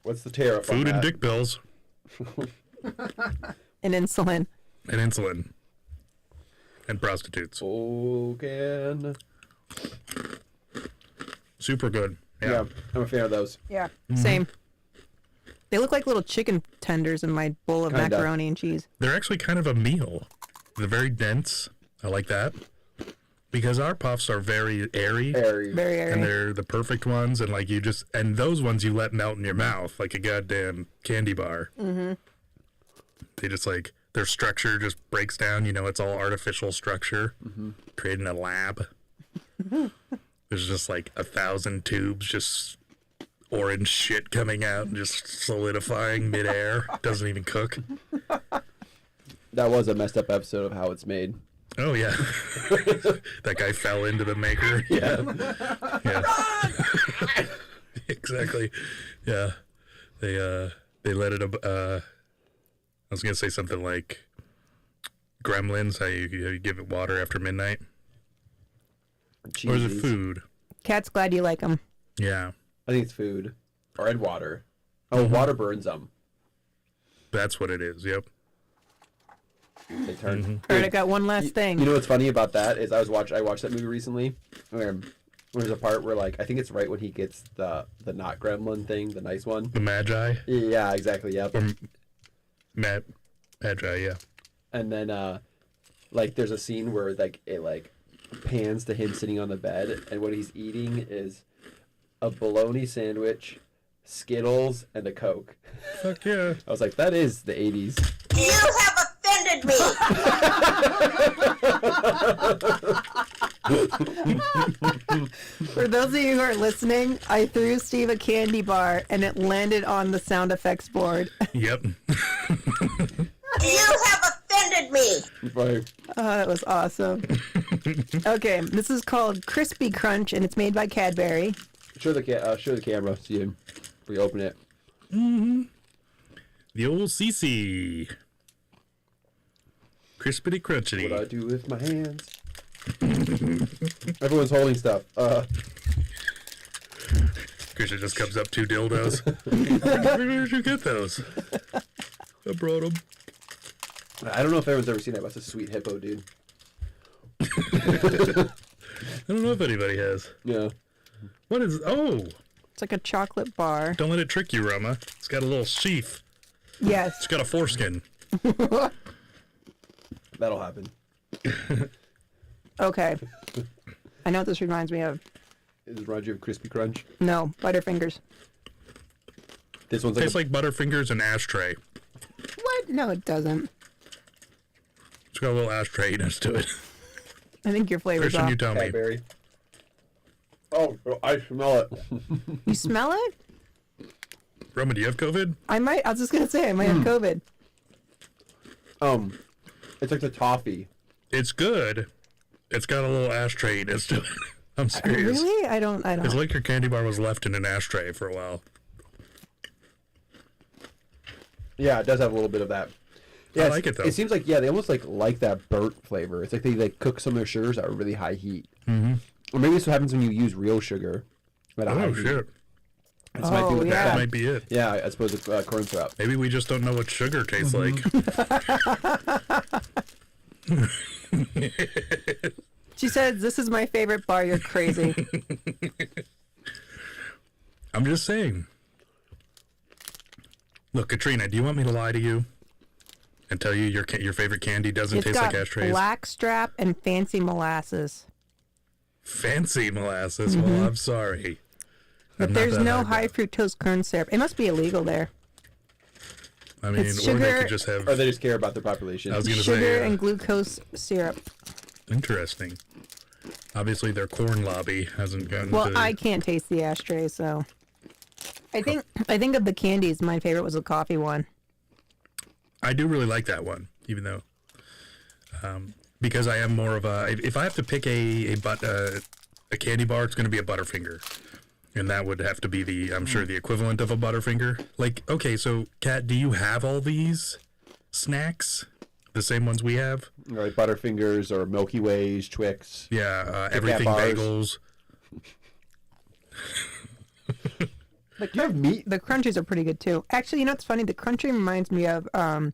What's the tariff on Food and that? dick pills And insulin. and insulin and prostitutes. Oh, can. Super good. Yeah. Yeah. I'm a fan of those. Yeah, same. They look like little chicken tenders in my bowl of Kinda. macaroni and cheese. They're actually kind of a meal. They're very dense. I like that. Because our puffs are very airy. Airy. Very airy. And they're the perfect ones, and like and those ones you let melt in your mouth like a goddamn candy bar. Mm-hmm. They just like, their structure just breaks down. You know, it's all artificial structure, created in a lab. There's just like 1,000 tubes, just orange shit coming out and just solidifying midair. Doesn't even cook. That was a messed up episode of How It's Made. Oh yeah, that guy fell into the maker. Yeah. Yeah. Exactly. Yeah. They let it. I was gonna say something like Gremlins. How you give it water after midnight, or is it Cheezies. food? Cat's glad you like them. Yeah, I think it's food. Or and water. Oh, water burns them. that's what it is. Yep. They turn. All right, I got one last thing. You know what's funny about that is I watched that movie recently where there's a part where, like, I think it's right when he gets the not gremlin thing, the nice one. The Magi. Yeah, exactly. Yep. Magi. Yeah. And then like there's a scene where like it like pans to him sitting on the bed, and what he's eating is a bologna sandwich, Skittles, and a Coke. Fuck yeah. I was like, that is the 80s. You have offended me! For those of you who are listening, I threw Steve a candy bar and it landed on the sound effects board. Yep. You have offended me! Right. Oh, that was awesome. Okay, this is called Crispy Crunch and it's made by Cadbury. Show the camera so you we open it. The old CC. Crispity crunchity. What I do with my hands. Everyone's holding stuff. Christian just comes up 2 dildos. Where did you get those? I brought them. I don't know if everyone's ever seen that, but it's a sweet hippo, dude. I don't know if anybody has. Yeah. What is? Oh, It's like a chocolate bar. don't let it trick you, Roma. It's got a little sheath. Yes. It's got a foreskin. That'll happen. Okay. I know what this reminds me of. Does it remind you of Crispy Crunch? No, Butterfingers. This one's like, Tastes like Butterfingers and ashtray. What? No, it doesn't. It's got a little ashtray-ness to it. I think your flavor's Christian, off. you tell me. Cadbury. Oh, I smell it. You smell it? Roma, do you have COVID? I was just gonna say I might have COVID. It's like the toffee. It's good. It's got a little ashtray-ness to it. I'm serious. Really? I don't. It's like your candy bar was left in an ashtray for a while. Yeah, it does have a little bit of that. Yeah, I like it, though. It seems like, yeah, they almost like that burnt flavor. It's like they like cook some of their sugars at a really high heat. Mm-hmm. Or maybe this happens when you use real sugar at a high Oh, heat. shit. This might be what yeah. That that. might be it. Yeah, I suppose it's corn syrup. Maybe we just don't know what sugar tastes like. She says, "This is my favorite bar. You're crazy." I'm just saying. Look, Katrina, do you want me to lie to you and tell you your favorite candy doesn't It's taste got like ashtrays? blackstrap and fancy molasses. Fancy molasses. Well, I'm sorry. But I'm not there's that no hard, high fructose corn syrup. It must be illegal there. I mean, it's or they sugar- could just have. Or they just care about their population. I was gonna Sugar say and glucose syrup. interesting. Obviously, their corn lobby hasn't gotten Well, to... I can't taste the ashtray, so I think of the candies, my favorite was the coffee one. I do really like that one, even though... because I am more of a... If I have to pick a candy bar, it's going to be a Butterfinger. And that would have to be I'm sure, the equivalent of a Butterfinger. Like, okay, so, Kat, do you have all these snacks? The same ones we have? Like Butterfingers or Milky Ways, Twix. Yeah, everything bars. bagels. Like, you have meat? The crunchies are pretty good too. Actually, you know what's funny? The crunchy reminds me of a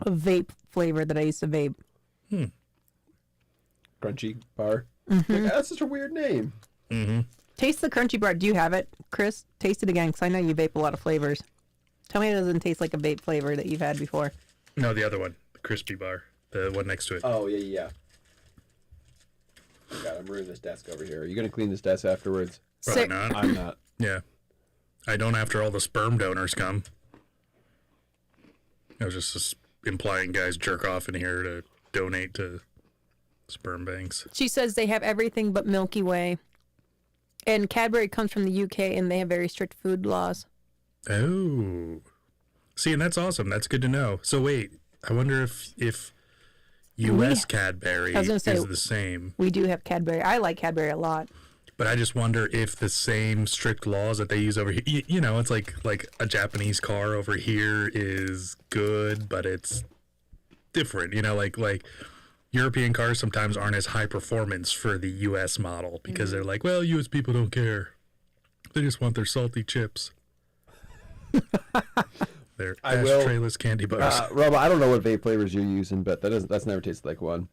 vape flavor that I used to vape. Crunchy bar. Like, that's such a weird name. Taste the crunchy bar. Do you have it, Chris? Taste it again, because I know you vape a lot of flavors. Tell me it doesn't taste like a vape flavor that you've had before. No, the other one. The crispy bar. The one next to it. Oh, yeah. God, I'm ruining this desk over here. Are you going to clean this desk afterwards? Probably Sick. not. I'm not. Yeah. I don't after all the sperm donors come. I was just implying guys jerk off in here to donate to sperm banks. She says they have everything but Milky Way. And Cadbury comes from the UK, and they have very strict food laws. Oh. See, and that's awesome. That's good to know. So wait, I wonder if U.S. Cadbury I was gonna say- is the same. We do have Cadbury. I like Cadbury a lot. But I just wonder if the same strict laws that they use over here, you know, it's like a Japanese car over here is good, but it's different. You know, like European cars sometimes aren't as high performance for the U.S. model because they're like, well, U.S. people don't care. They just want their salty chips. They're ashtray-less candy bars. Rob, I don't know what vape flavors you're using, but that's never tasted like one.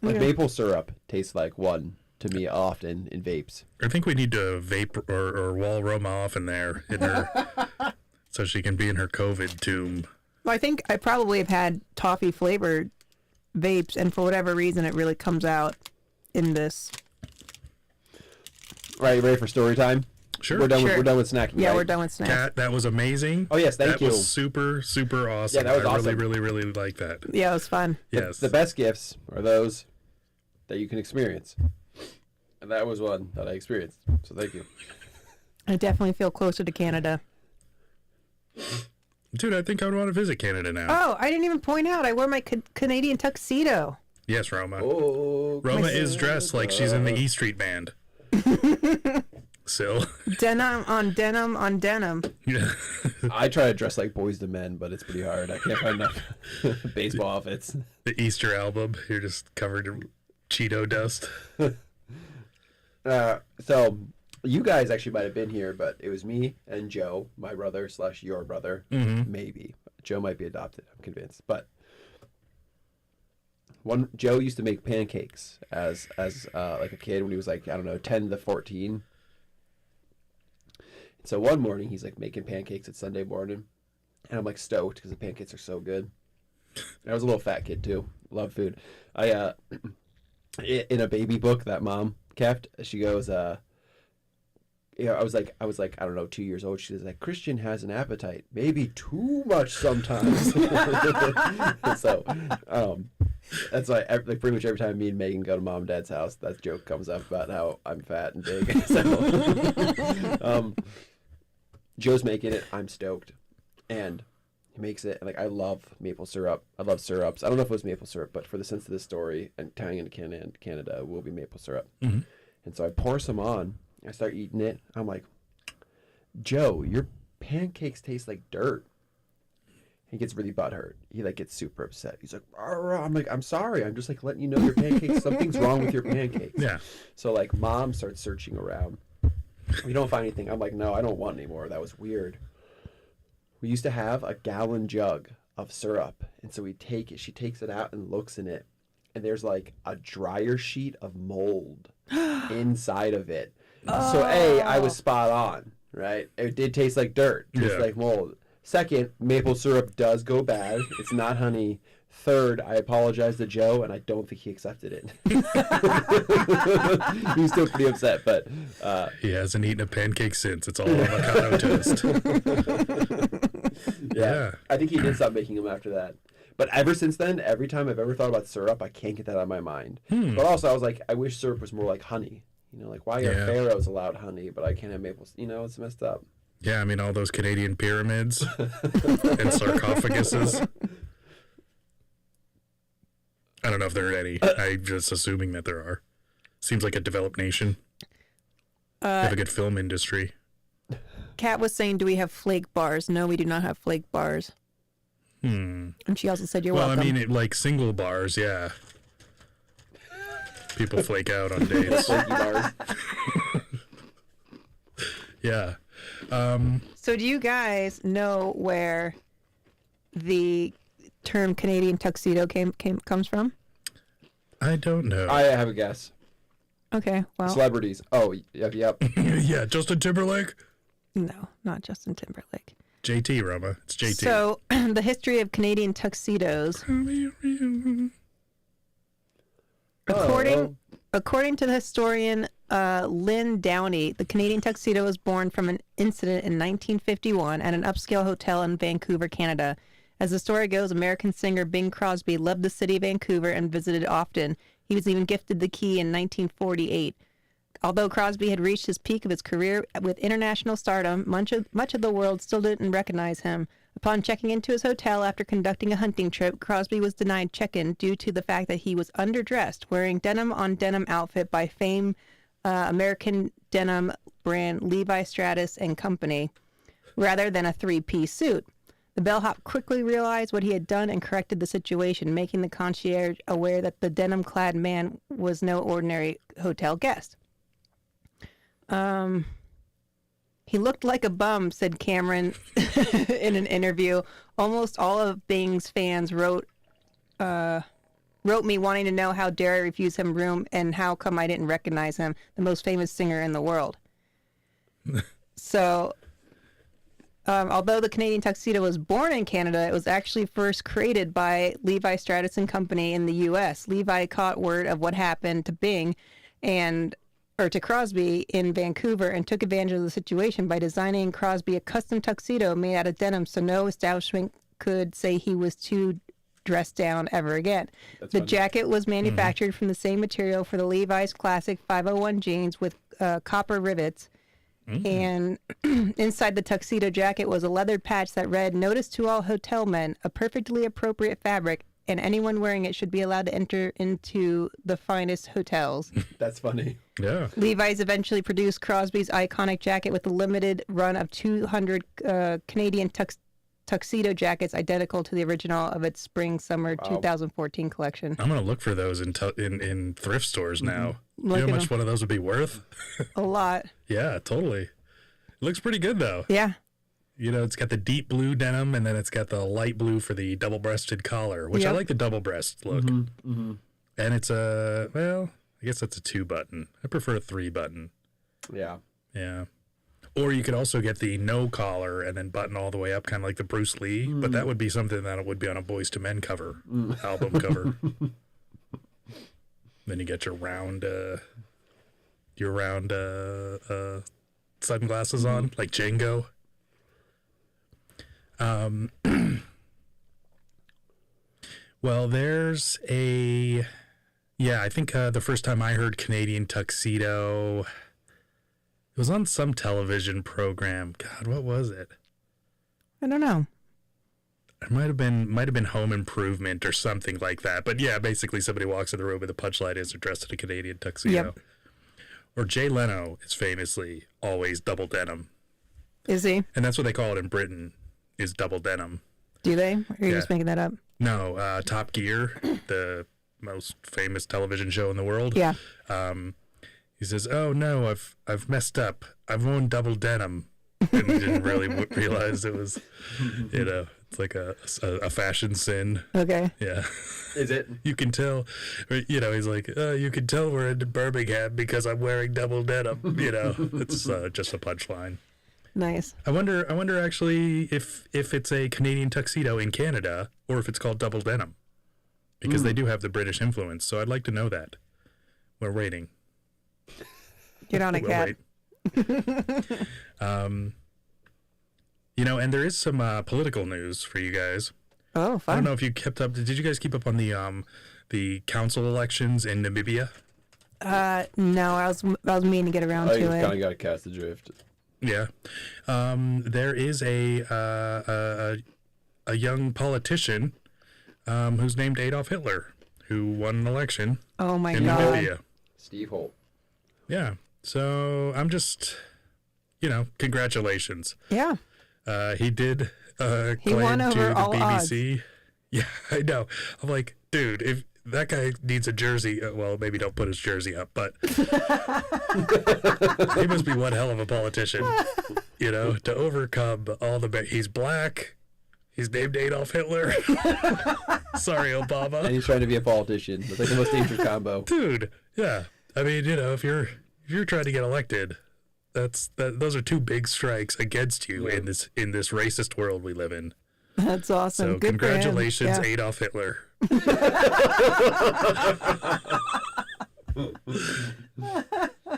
Like maple syrup tastes like one to me often in vapes. I think we need to vape or wall Roma off in there in her, so she can be in her COVID tomb. Well, I think I probably have had toffee flavored vapes, and for whatever reason, it really comes out in this. Right, you ready for story time? Sure. We're done. Sure. We're done with snacking. Yeah, right? we're done with snacks. Kat, that was amazing. Oh yes, thank you. That was super, super awesome. Yeah, that was I awesome. really like that. Yeah, it was fun. Yes. The best gifts are those that you can experience, and that was one that I experienced. So thank you. I definitely feel closer to Canada. Dude, I think I would want to visit Canada now. Oh, I didn't even point out. I wore my Canadian tuxedo. Yes, Roma. Oh, Roma is dressed like she's in the E Street Band. So. Denim on denim on denim. Yeah. I try to dress like boys to men, but it's pretty hard. I can't find enough baseball outfits. The Easter album. You're just covered in Cheeto dust. So you guys actually might have been here, but it was me and Joe, my brother / your brother, maybe. Joe might be adopted. I'm convinced, but Joe used to make pancakes as like a kid when he was like, I don't know, 10 to 14. So one morning he's like making pancakes. It's Sunday morning, and I'm like stoked because the pancakes are so good. I was a little fat kid too. Love food. I in a baby book that mom kept, she goes, I was like, I don't know, 2 years old. She was like, Christian has an appetite, maybe too much sometimes. So, that's why, like, pretty much every time me and Megan go to mom and dad's house, that joke comes up about how I'm fat and big. So, Joe's making it. I'm stoked, and he makes it. And, like, I love maple syrup. I love syrups. I don't know if it was maple syrup, but for the sense of this story and tying into Canada, it will be maple syrup. And so I pour some on. I start eating it. I'm like, Joe, your pancakes taste like dirt. He gets really butthurt. He like gets super upset. He's like, "Arr." I'm like, I'm sorry. I'm just like letting you know your pancakes. Something's wrong with your pancakes. Yeah. So like, mom starts searching around. We don't find anything. I'm like, no, I don't want any more. That was weird. We used to have a gallon jug of syrup, and so we take it. She takes it out and looks in it, and there's like a dryer sheet of mold inside of it. So I was spot on, right? It did taste like dirt, tastes like mold. Second, maple syrup does go bad. It's not honey. Third, I apologize to Joe, and I don't think he accepted it. He's still pretty upset, but He hasn't eaten a pancake since. It's all avocado toast. yeah, I think he did stop making them after that. But ever since then, every time I've ever thought about syrup, I can't get that out of my mind. But also, I was like, I wish syrup was more like honey. You know, like why are pharaohs allowed honey, but I can't have maple? You know, it's messed up. Yeah, I mean all those Canadian pyramids and sarcophaguses. I don't know if there are any. I'm just assuming that there are. Seems like a developed nation. They have a good film industry. Kat was saying, do we have flake bars? No, we do not have flake bars. And she also said, you're welcome. Well, I mean, like single bars, yeah. People flake out on dates. Flaky bars. Yeah. So do you guys know where the term Canadian Tuxedo comes from? I don't know. I have a guess. Okay, well. Celebrities. Oh, yep. Yeah, Justin Timberlake? No, not Justin Timberlake. JT, Roma. It's JT. So, the history of Canadian tuxedos. According to the historian Lynn Downey, the Canadian tuxedo was born from an incident in 1951 at an upscale hotel in Vancouver, Canada. As the story goes, American singer Bing Crosby loved the city of Vancouver and visited often. He was even gifted the key in 1948. Although Crosby had reached his peak of his career with international stardom, much of the world still didn't recognize him. Upon checking into his hotel after conducting a hunting trip, Crosby was denied check-in due to the fact that he was underdressed, wearing denim-on-denim outfit by famed American denim brand Levi Strauss & Company, rather than a three-piece suit. The bellhop quickly realized what he had done and corrected the situation, making the concierge aware that the denim-clad man was no ordinary hotel guest. He looked like a bum, said Cameron in an interview. Almost all of Bing's fans wrote me wanting to know how dare I refuse him room and how come I didn't recognize him, the most famous singer in the world. So, although the Canadian Tuxedo was born in Canada, it was actually first created by Levi Strauss & Company in the U.S. Levi caught word of what happened to Bing or to Crosby in Vancouver and took advantage of the situation by designing Crosby a custom tuxedo made out of denim so no establishment could say he was too dressed down ever again. That's funny. Jacket was manufactured from the same material for the Levi's classic 501 jeans with copper rivets. And inside the tuxedo jacket was a leathered patch that read, "Notice to all hotel men, a perfectly appropriate fabric, and anyone wearing it should be allowed to enter into the finest hotels." That's funny. Yeah. Levi's eventually produced Crosby's iconic jacket with a limited run of 200 Canadian tuxedo jackets identical to the original of its spring-summer 2014 collection. I'm going to look for those in thrift stores now. Look You know how at much one of those would be worth? A lot. Yeah, totally. It looks pretty good, though. Yeah. You know, it's got the deep blue denim, and then it's got the light blue for the double-breasted collar, which I like the double-breast look. And it's well, I guess that's a 2-button. I prefer a 3-button. Yeah. Yeah. Or you could also get the no collar and then button all the way up, kind of like the Bruce Lee. But that would be something that would be on a Boys to Men cover, album cover. Then you get your round sunglasses on, like Django. Well, there's I think the first time I heard Canadian Tuxedo, it was on some television program. God, what was it? I don't know. It might have been Home Improvement or something like that. But yeah, basically somebody walks in the room and the punchline is they're dressed in a Canadian tuxedo. Yep. Or Jay Leno is famously always double denim. Is he? And that's what they call it in Britain, is double denim. Do they? Or are you just making that up? No, Top Gear, the most famous television show in the world. Yeah. He says, "Oh no, I've messed up. I've worn double denim," and he didn't really realize it was, it's like a fashion sin. Okay. Yeah. Is it? You can tell, he's like, you can tell we're in Birmingham because I'm wearing double denim. It's just a punchline. Nice. I wonder actually if it's a Canadian tuxedo in Canada or if it's called double denim, because they do have the British influence. So I'd like to know that. We're waiting. Get on it, Cat. And there is some political news for you guys. Oh, I don't fun. know if you kept up. Did you guys keep up on the council elections in Namibia? No, I was meaning to get around I just to kind it. of got to cast adrift. Yeah. There is a young politician who's named Adolf Hitler who won an election Oh my in god. Namibia. Steve Holt. Yeah. So I'm just, congratulations. Yeah. He did He claim won to over the all BBC. Yeah, I know. I'm like, dude, if that guy needs a jersey, well, maybe don't put his jersey up, but he must be one hell of a politician, to overcome all the. He's black. He's named Adolf Hitler. Sorry, And Obama. he's trying to be a politician. That's like the most dangerous combo. Dude, yeah. I mean, if you're trying to get elected, those are two big strikes against you in this racist world we live in. That's awesome. So Good for him. congratulations, Yeah. Adolf Hitler.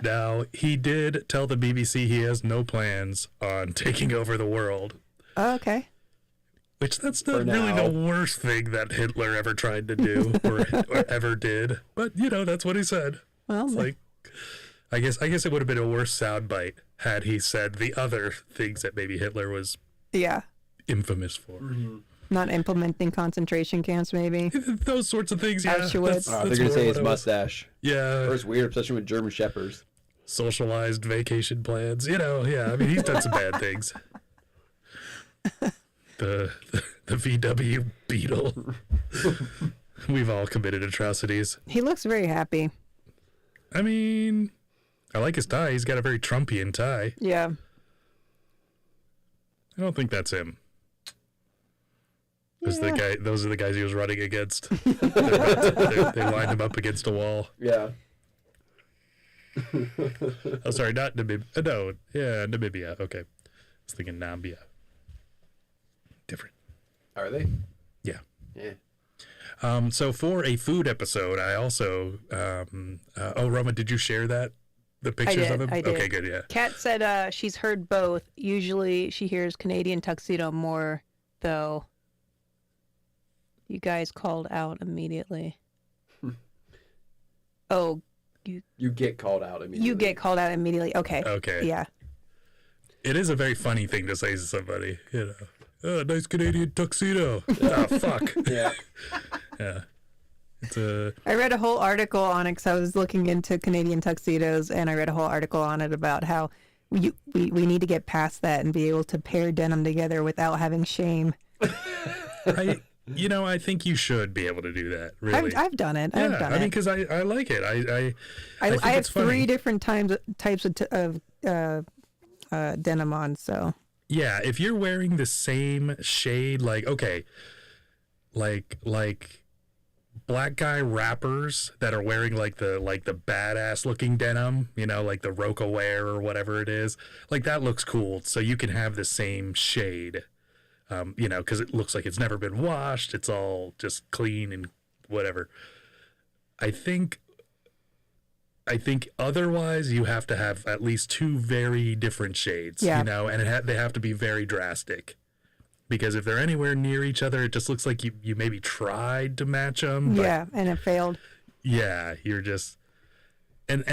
Now, he did tell the BBC he has no plans on taking over the world, Oh, okay. which that's For not really now. the worst thing that Hitler ever tried to do or ever did. But, that's what he said. Well, It's like, I guess it would have been a worse soundbite had he said the other things that maybe Hitler was yeah. infamous for. Not implementing concentration camps, maybe. Those sorts of things, yeah. Auschwitz. They're that's going to more say what his I was- mustache. Yeah. Or his weird obsession with German shepherds. Socialized vacation plans. Yeah. I mean, he's done some bad things. The VW Beetle. We've all committed atrocities. He looks very happy. I mean, I like his tie. He's got a very Trumpian tie. Yeah. I don't think that's him. Those are the guys he was running against. They lined him up against a wall. Yeah. Oh, sorry, not Namibia. No, yeah, Namibia. Okay. I was thinking Namibia. Different. Are they? Yeah. Yeah. So for a food episode, I also, Roma, did you share that? The pictures of him? I did. Okay, good, yeah. Kat said she's heard both. Usually she hears Canadian Tuxedo more, though. You guys called out immediately. Oh, You get called out immediately. you get called out immediately. Okay. Okay. Yeah. It is a very funny thing to say to somebody, Oh, nice Canadian tuxedo. Oh, fuck. Yeah. Yeah. It's a... I read a whole article on it because I was looking into Canadian tuxedos, and I read a whole article on it about how we need to get past that and be able to pair denim together without having shame. I think you should be able to do that, really. I've done it. I've done I mean, it. because I like it. I think I have it's funny. 3 different types of denim on, so. Yeah, if you're wearing the same shade, like black guy rappers that are wearing like the badass looking denim, like the Roca wear or whatever it is, like that looks cool. So you can have the same shade, because it looks like it's never been washed. It's all just clean and whatever. I think otherwise you have to have at least 2 very different shades, Yeah. and they have to be very drastic. Because if they're anywhere near each other, it just looks like you maybe tried to match them. Yeah, and it failed. Yeah, you're just... And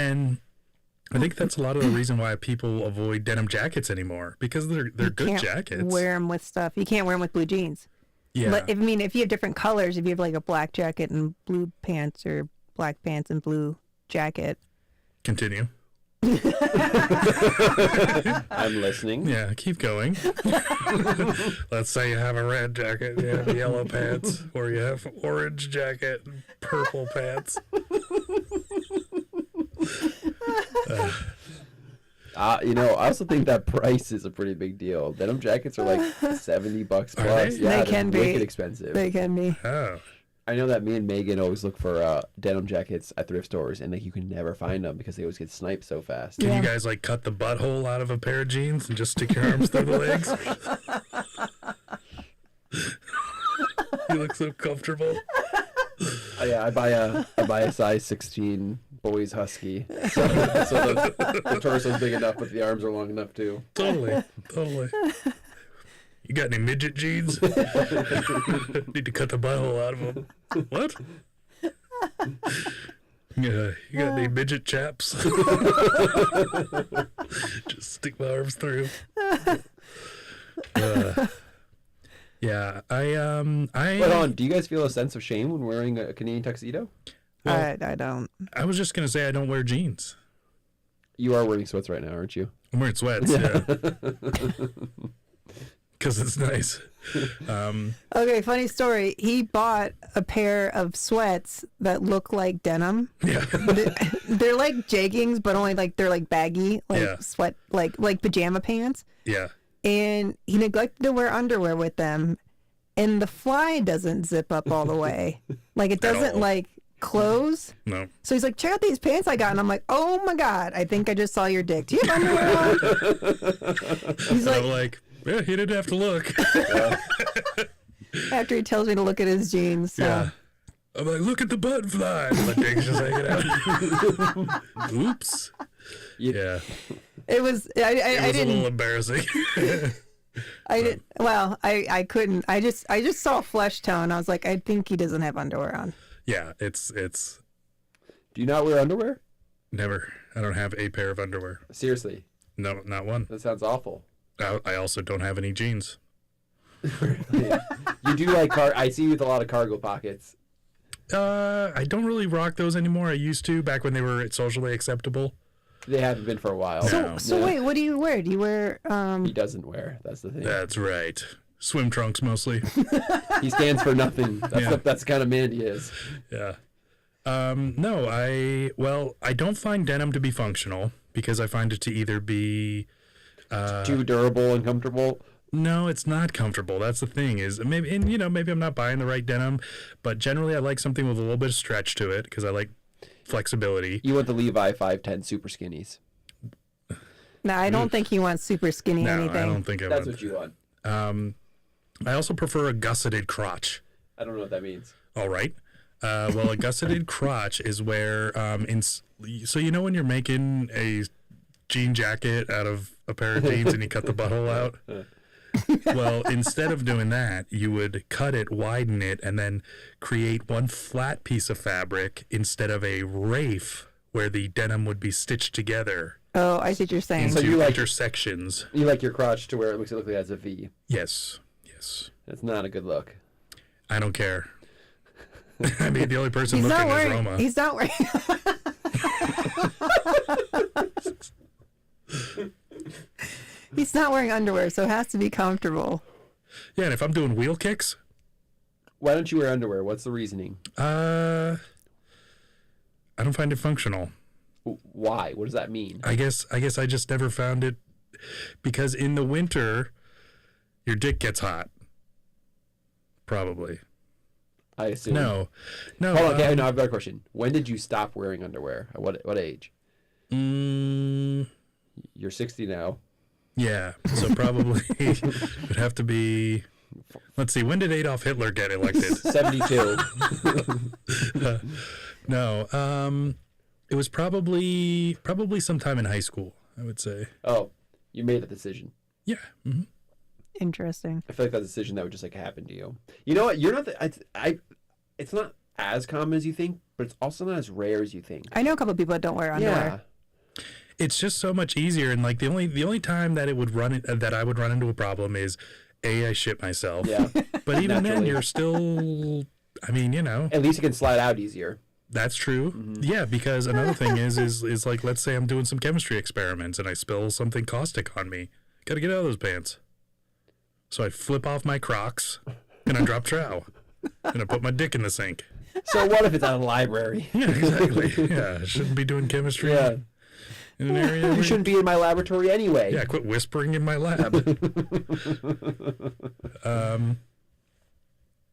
I think that's a lot of the reason why people avoid denim jackets anymore. Because they're good Can't jackets. wear them with stuff. You can't wear them with blue jeans. Yeah. But if you have different colors, if you have like a black jacket and blue pants or black pants and blue jacket. Continue. I'm listening. Yeah, keep going. Let's say you have a red jacket, you have yellow pants, or you have orange jacket and purple pants. I also think that price is a pretty big deal. Denim jackets are like $70 plus. they? Yeah, They they're can be. wicked expensive. They can be. Oh. I know that me and Megan always look for denim jackets at thrift stores, and like you can never find them because they always get sniped so fast. Can Yeah. you guys like cut the butthole out of a pair of jeans and just stick your arms through the legs? You look so comfortable. Yeah, I buy a size 16 boys husky, so the torso's big enough, but the arms are long enough too. Totally. You You got any midget jeans? Need to cut the butthole out of them. What? Yeah, you got any midget chaps? Just stick my arms through. Yeah, Hold on, do you guys feel a sense of shame when wearing a Canadian tuxedo? I don't. I was just gonna say I don't wear jeans. You are wearing sweats right now, aren't you? I'm wearing sweats, yeah. Because it's nice. Okay, funny story. He bought a pair of sweats that look like denim. Yeah. They're like jeggings, but only like they're like baggy, like Yeah. sweat, like pajama pants. Yeah. And he neglected to wear underwear with them, and the fly doesn't zip up all the way. Like it doesn't all. like close. No. So he's like, check out these pants I got. And I'm like, oh my God, I think I just saw your dick. Do you have underwear on? He's I'm like, like, yeah, he didn't have to look. after he tells me to look at his jeans. So. Yeah. I'm like, look at the button fly. And my dick's just hanging out. Oops. Yeah. It was, I It was a didn't, little embarrassing. I didn't, well, I couldn't, I just saw flesh tone. I was like, I think he doesn't have underwear on. Yeah, it's Do you not wear underwear? never. I don't have a pair of underwear. Seriously, No, not one. that sounds awful. I also don't have any jeans. You do like I see you with a lot of cargo pockets. I don't really rock those anymore. I used to back when they were socially acceptable. They haven't been for a while. No. So Yeah. wait, what do you wear? Do you wear, He doesn't wear. That's the thing. That's right. Swim trunks mostly. He stands for nothing. That's Yeah. that's the kind of man he is. Yeah. No, I don't find denim to be functional because I find it to either be Too durable and comfortable. no, it's not comfortable. That's the thing is maybe maybe I'm not buying the right denim, but generally I like something with a little bit of stretch to it because I like flexibility. You want the Levi 510 super skinnies. no, I don't think he wants super skinny No, anything. I don't think I That's would. what you want. I also prefer a gusseted crotch. I don't know what that means. All right. Well, a gusseted crotch is where, so when you're making a jean jacket out of a pair of jeans and you cut the butthole out? Well, instead of doing that, you would cut it, widen it, and then create one flat piece of fabric instead of a rafe where the denim would be stitched together Oh, I see what you're saying. into you like- intersections. You like your crotch to where it looks like it has a V. Yes. That's not a good look. I don't care. I mean, the only person He's looking not is wearing. Roma. He's not wearing. He's not wearing underwear, so it has to be comfortable. Yeah, and if I'm doing wheel kicks, Why don't you wear underwear? What's the reasoning? I don't find it functional. Why? What does that mean? I guess I just never found it because in the winter your dick gets hot. Probably. I assume. No. Hold on. Okay, no, I've got a question. When did you stop wearing underwear? At what age? You're 60 now. yeah. So probably would have to be. Let's see. When did Adolf Hitler get elected? 72. No. It was probably sometime in high school. I would say. Oh, you made a decision. Yeah. Hmm. Interesting. I feel like that's a decision that would just like happen to you. You know what? You're not. It's not as common as you think, but it's also not as rare as you think. I know a couple of people that don't wear underwear. Yeah. It's just so much easier, and like the only time that that I would run into a problem is I shit myself. Yeah. But even then, Naturally. you're still. I mean, At least it can slide out easier. that's true. Mm-hmm. Yeah, because another thing is like, let's say I'm doing some chemistry experiments and I spill something caustic on me. Got to get out of those pants. So I flip off my Crocs and I drop trow and I put my dick in the sink. So what if it's out of the library? Yeah, exactly. Yeah, I shouldn't be doing chemistry Yeah. in an area. You where- shouldn't be in my laboratory anyway. Yeah, quit whispering in my lab.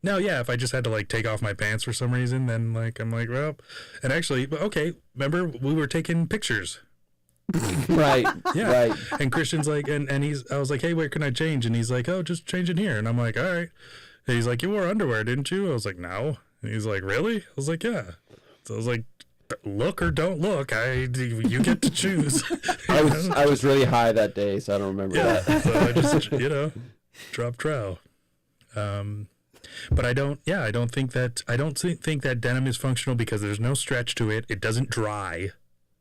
No, yeah, if I just had to like take off my pants for some reason, then like I'm like, well, and actually, okay, remember we were taking pictures. Right. Yeah. Right. And Christian's like, and I was like, hey, where can I change? And he's like, oh, just change in here. And I'm like, all right. And he's like, you wore underwear, didn't you? I was like, no. And he's like, really? I was like, yeah. So I was like, look or don't look. You get to choose. I was really high that day, so I don't remember Yeah. that. So I just, Drop trow. But I don't think that denim is functional because there's no stretch to it. It doesn't dry.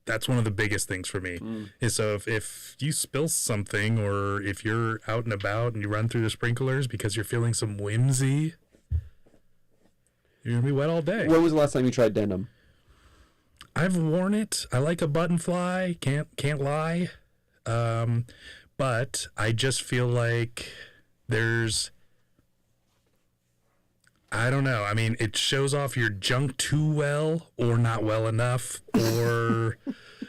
That's one of the biggest things for me. Is so if you spill something or if you're out and about and you run through the sprinklers because you're feeling some whimsy, you're going to be wet all day. When was the last time you tried denim? I've worn it. I like a button fly. Can't lie. But I just feel like I don't know. I mean, it shows off your junk too well or not well enough. Or,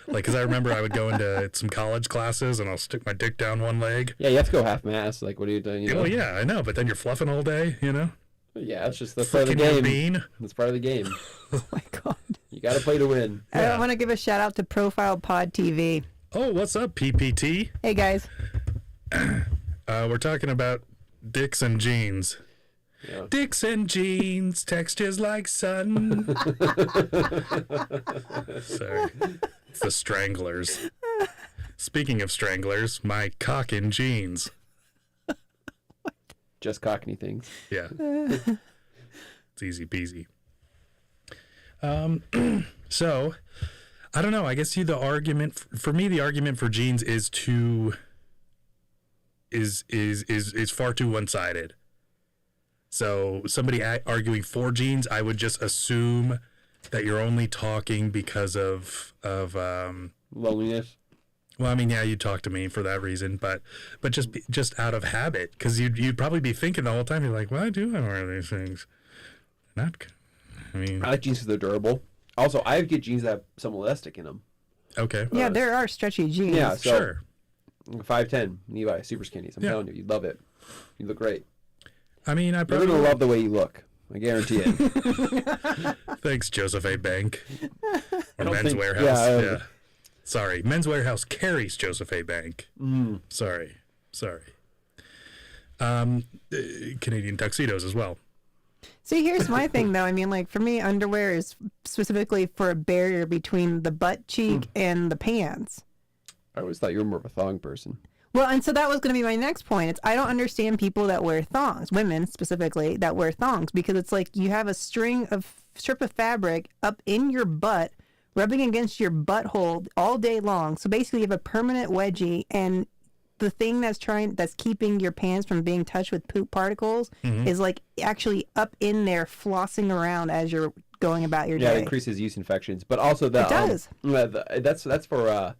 like, because I remember I would go into some college classes and I'll stick my dick down one leg. Yeah, you have to go half-mast. Like, what are you doing? You know? Oh, yeah, I know. But then you're fluffing all day, you know? Yeah, it's just that's part of the Flicking your game. bean. That's part of the game. Oh my God. You got to play to win. I want to give a shout out to Profile Pod TV. Oh, what's up, PPT? Hey guys. We're talking about dicks and jeans. Yeah. Dicks and jeans, textures like sun. Sorry. It's the Stranglers. Speaking of Stranglers, my cock in jeans. Just Cockney things. Yeah. It's easy peasy. So, I don't know. I guess the argument for me, the argument for jeans is far too one-sided. So somebody arguing for jeans, I would just assume that you're only talking because of Loneliness. well, I mean, yeah, you talk to me for that reason, but just out of habit, because you'd probably be thinking the whole time, you're like, why do I wear these things? I mean, I like jeans because they're durable. Also, I get jeans that have some elastic in them. okay. Yeah, there are stretchy jeans. Yeah, so Sure. 5'10", Levi, super skinnies. I'm telling you, you'd love it. You look great. I mean, I You're probably gonna love the way you look. I guarantee it. Thanks, Joseph A. Bank. Or don't Men's think- Warehouse. yeah, Yeah. Sorry. Men's Warehouse carries Joseph A. Bank. Sorry. Canadian Tuxedos as well. See, here's my thing, though. I mean, like, for me, underwear is specifically for a barrier between the butt cheek and the pants. I always thought you were more of a thong person. Well, and so that was going to be my next point. I don't understand people that wear thongs, women specifically, that wear thongs, because it's like you have a strip of fabric up in your butt, rubbing against your butthole all day long. So basically, you have a permanent wedgie, and the thing that's keeping your pants from being touched with poop particles is like actually up in there, flossing around as you're going about your Yeah, day. it increases yeast infections, but also the It does. That's for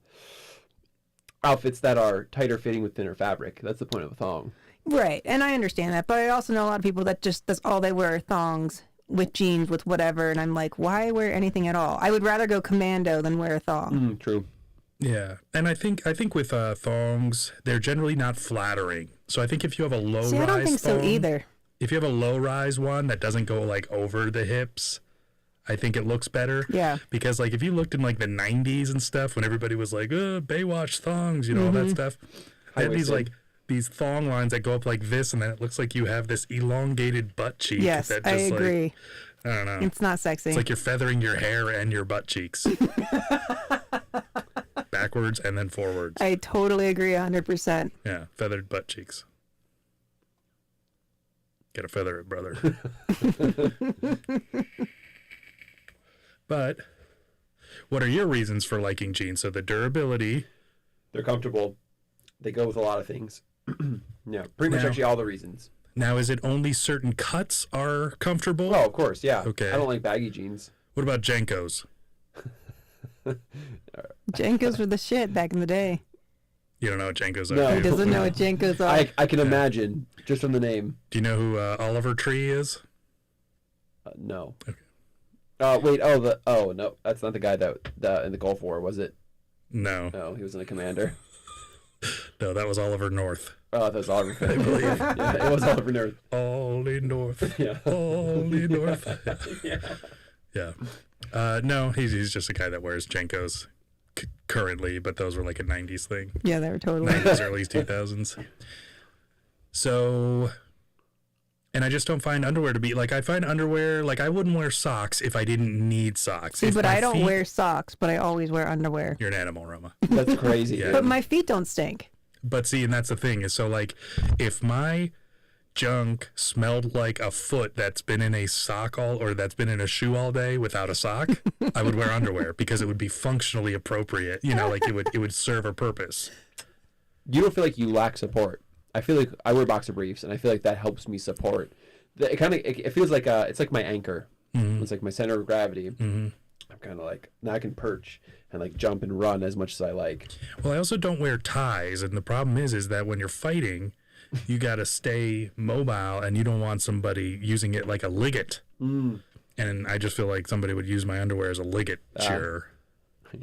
outfits that are tighter fitting with thinner fabric. That's the point of a thong. Right, and I understand that, but I also know a lot of people that's all they wear are thongs with jeans, with whatever, and I'm like, why wear anything at all? I would rather go commando than wear a thong. True. Yeah, and I think with thongs, they're generally not flattering. So I think if you have a low rise See, I don't think so thong, either. if you have a low rise one that doesn't go like over the hips, I think it looks better. Yeah. Because like if you looked in like the 90s and stuff when everybody was like, Baywatch thongs, you know, all that stuff. They had these thong lines that go up like this, and then it looks like you have this elongated butt cheek. Yes, that I just, agree. Like, I don't know. It's not sexy. It's like you're feathering your hair and your butt cheeks. Backwards and then forwards. I totally agree 100%. Yeah, feathered butt cheeks. Gotta feather it, brother. But what are your reasons for liking jeans? So the durability. They're comfortable. They go with a lot of things. Yeah, pretty much Now- actually all the reasons. Now, is it only certain cuts are comfortable? Well, of course, yeah. Okay. I don't like baggy jeans. What about Jenkos? Jenkos were the shit back in the day. You don't know what Jenkos are? No. do He you? doesn't know what Jenkos are. I can imagine just from the name. Do you know who Oliver Tree is? No. Okay. Wait. No, that's not the guy that in the Gulf War, was it? No. No, he wasn't a commander. No, that was Oliver North. Oh, that was Oliver. I believe. Yeah, it was Oliver North. Ollie North. Yeah. Ollie North. Yeah. Yeah. No, he's just a guy that wears Jenkos currently, but those were like a 90s thing. Yeah, they were totally. 90s, early 2000s. So, and I just don't find underwear to be, like, I find underwear, like, I wouldn't wear socks if I didn't need socks. See, If but my I don't feet- wear socks, but I always wear underwear. You're an animal, Roma. That's crazy. Yeah. But my feet don't stink. But see, and that's the thing, is so, like, if my junk smelled like a foot that's been in a sock or that's been in a shoe all day without a sock, I would wear underwear because it would be functionally appropriate. You know, like it would serve a purpose. You don't feel like you lack support. I feel like I wear boxer briefs, and I feel like that helps me support. It feels like it's like my anchor. Mm-hmm. It's like my center of gravity. Mm-hmm. I'm kind of like, now I can perch and like jump and run as much as I like. Well, I also don't wear ties, and the problem is that when you're fighting, you got to stay mobile, and you don't want somebody using it like a ligat. Mm. And I just feel like somebody would use my underwear as a ligature.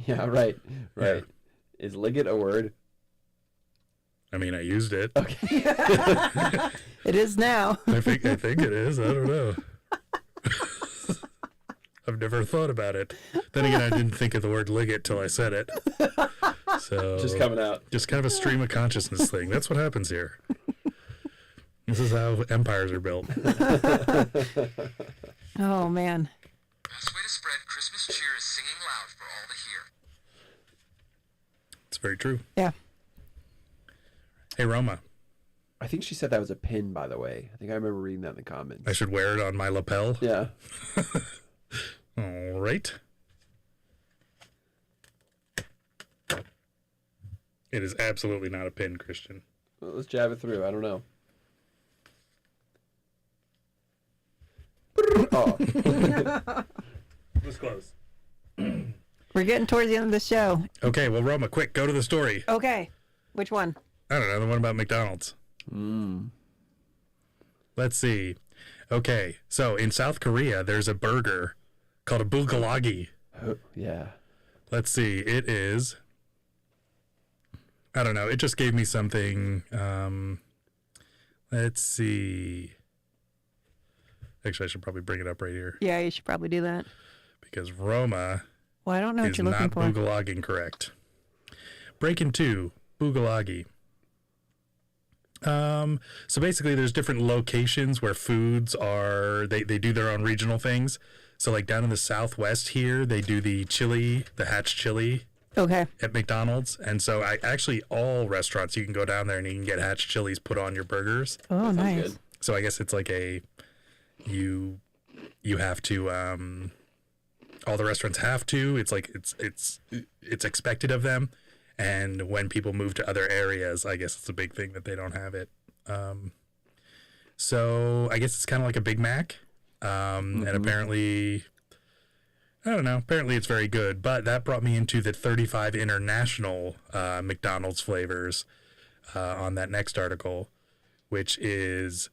Yeah, right. Yeah. Is ligat a word? I mean, I used it. Okay. It is now. I think it is. I don't know. I've never thought about it. Then again, I didn't think of the word ligat till I said it. So just coming out. Just kind of a stream of consciousness thing. That's what happens here. This is how empires are built. Oh, man. Best way to spread Christmas cheer is singing loud for all to hear. It's very true. Yeah. Hey, Roma. I think she said that was a pin, by the way. I think I remember reading that in the comments. I should wear it on my lapel? Yeah. All right. It is absolutely not a pin, Christian. Well, let's jab it through. I don't know. Oh. It was close. We're getting towards the end of the show. Okay, well, Roma, quick, go to the story. Okay. Which one? I don't know, the one about McDonald's. Let's see. Okay, so in South Korea, there's a burger called a bulgogi. Yeah. Let's see. It is, I don't know. It just gave me something. Let's see. Actually, I should probably bring it up right here Yeah, you should probably do that. because Roma Well, I don't know what is you're looking not for. bulgogging correct. Breaking 2, bulgogi. So basically there's different locations where foods are, they do their own regional things. So like down in the Southwest here, they do the hatch chili Okay. at McDonald's. And so all restaurants, you can go down there and you can get hatch chilies put on your burgers. Oh, nice. Good. So I guess it's like you have to, all the restaurants have to, it's like, it's expected of them. And when people move to other areas, I guess it's a big thing that they don't have it. So I guess it's kind of like a Big Mac. And apparently, I don't know, apparently it's very good. But that brought me into the 35 international McDonald's flavors on that next article, which is,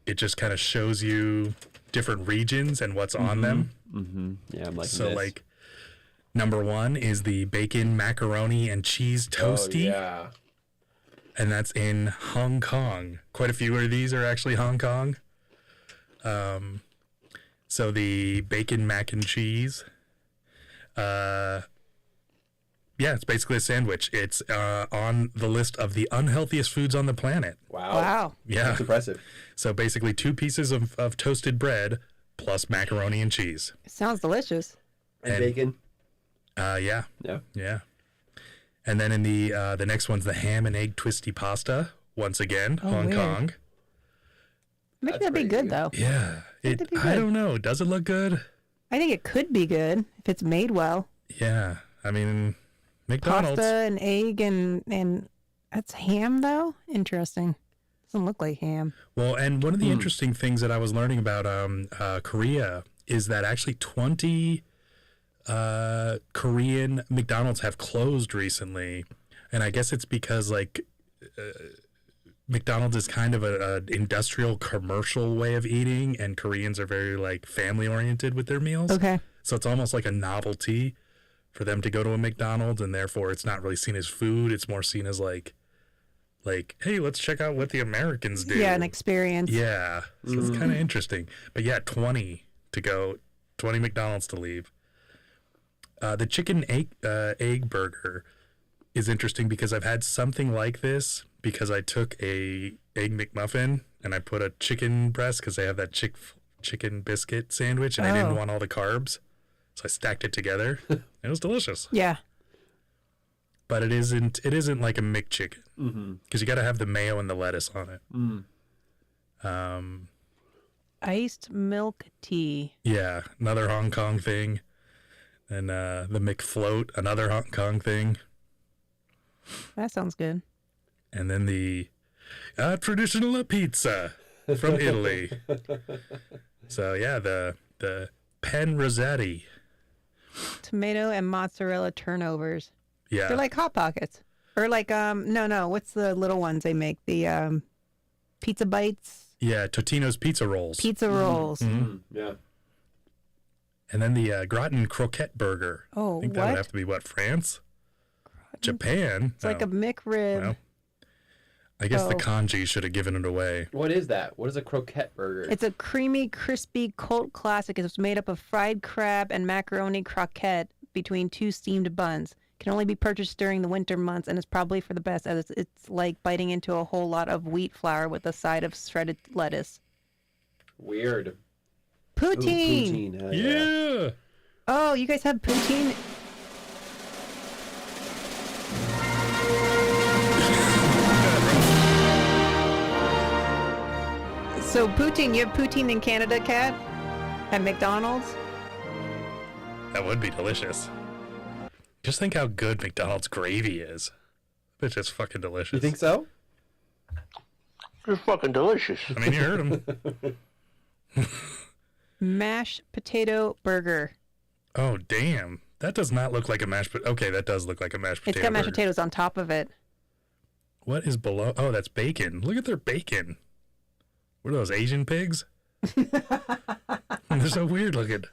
it just kind of shows you different regions and what's on them. Mm-hmm. Yeah, I'm liking So this. like, number 1 is the bacon, macaroni, and cheese toasty. Oh, yeah. And that's in Hong Kong. Quite a few of these are actually Hong Kong. So the bacon, mac, and cheese. Yeah, it's basically a sandwich. It's on the list of the unhealthiest foods on the planet. Wow. Yeah. That's impressive. So basically 2 pieces of toasted bread plus macaroni and cheese. It sounds delicious. And bacon. Yeah. Yeah. Yeah. And then in the next one's the ham and egg twisty pasta. Once again, Oh, Hong weird. Kong. Maybe That's that'd be pretty good, good. though. Yeah. That'd be I good. don't know. Does it look good? I think it could be good if it's made well. Yeah. I mean, McDonald's. Pasta and egg and that's ham, though? Interesting. Doesn't look like ham. Well, and one of the interesting things that I was learning about Korea is that actually 20 Korean McDonald's have closed recently. And I guess it's because like McDonald's is kind of an industrial commercial way of eating, and Koreans are very like family oriented with their meals. Okay. So it's almost like a novelty for them to go to a McDonald's, and therefore it's not really seen as food. It's more seen as like, hey, let's check out what the Americans do. Yeah, an experience. Yeah. So it's kind of interesting. But yeah, 20 to go, 20 McDonald's to leave. The chicken egg burger is interesting because I've had something like this because I took a egg McMuffin and I put a chicken breast because they have that chicken biscuit sandwich and I didn't want all the carbs. So I stacked it together. It was delicious. Yeah. But it isn't like a McChicken because you got to have the mayo and the lettuce on it. Iced milk tea. Yeah, another Hong Kong thing. And the McFloat, another Hong Kong thing. That sounds good. And then the traditional pizza from Italy. So yeah, the pan rossetti. Tomato and mozzarella turnovers. Yeah. They're like Hot Pockets. Or like, no, what's the little ones they make? The pizza bites? Yeah, Totino's pizza rolls. Pizza rolls. Yeah. And then the gratin croquette burger. Oh, I think that what? would have to be what, France? Japan? It's like a McRib. Well, I guess the Oh. kanji should have given it away. What is that? What is a croquette burger? It's a creamy, crispy cult classic. It's made up of fried crab and macaroni croquette between two steamed buns. Can only be purchased during the winter months and is probably for the best as it's like biting into a whole lot of wheat flour with a side of shredded lettuce. Weird. Ooh, Poutine. poutine. Hell Yeah. Oh, you guys have poutine? So poutine, you have poutine in Canada, Kat? At McDonald's? That would be delicious. Just think how good McDonald's gravy is. It's just fucking delicious. You think so? It's fucking delicious. I mean, you heard him. Mashed potato burger. Oh, damn. That does not look like a mashed potato. Okay, that does look like a mashed potato. It's got mashed burger. potatoes on top of it. What is below? Oh, that's bacon. Look at their bacon. What are those, Asian pigs? They're so weird looking.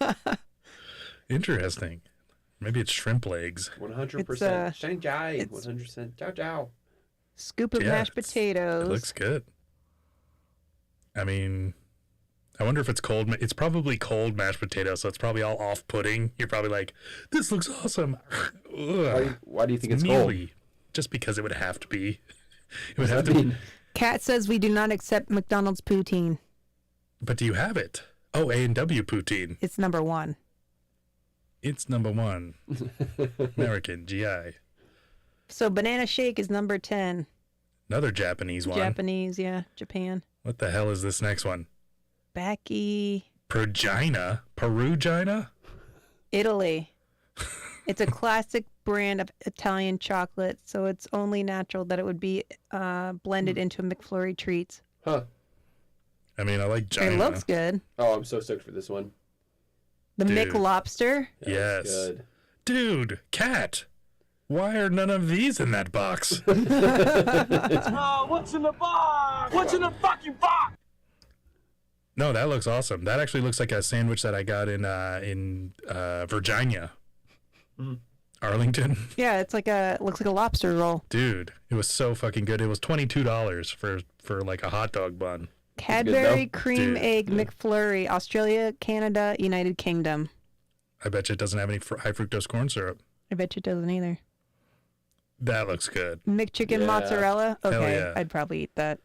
Interesting. Maybe it's shrimp legs. 100%. Shang Jai. it's- 100%. Ciao, ciao. Scoop of Yeah, mashed it's- potatoes. It looks good. I mean, I wonder if it's cold. It's probably cold mashed potatoes, so it's probably all off-putting. You're probably like, this looks awesome. Ugh. Why do you think it's cold? mealy. Just because it would have to be. It would Does have that to mean? Kat says we do not accept McDonald's poutine. But do you have it? Oh, A&W poutine. It's number 1. It's number 1. American GI. So banana shake is number 10. Another Japanese one. Japanese, yeah, Japan. What the hell is this next one? Baki, Perugina? Perugina? Italy. It's a classic brand of Italian chocolate, so it's only natural that it would be blended into a McFlurry treats. Huh. I mean, I like China. It looks good. Oh, I'm so stoked for this one. The Dude. McLobster. Yeah, Yes. that's good. Dude, cat. Why are none of these in that box? Oh, what's in the box? What's in the fucking box? No, that looks awesome. That actually looks like a sandwich that I got in Virginia. Arlington. Yeah, it's like looks like a lobster roll. Dude, it was so fucking good. It was $22 for like a hot dog bun. Cadbury though. Cream Dude. Egg McFlurry, Australia, Canada, United Kingdom. I bet you it doesn't have any high fructose corn syrup. I bet you it doesn't either. That looks good. McChicken Yeah. mozzarella. Hell Okay, yeah. I'd probably eat that.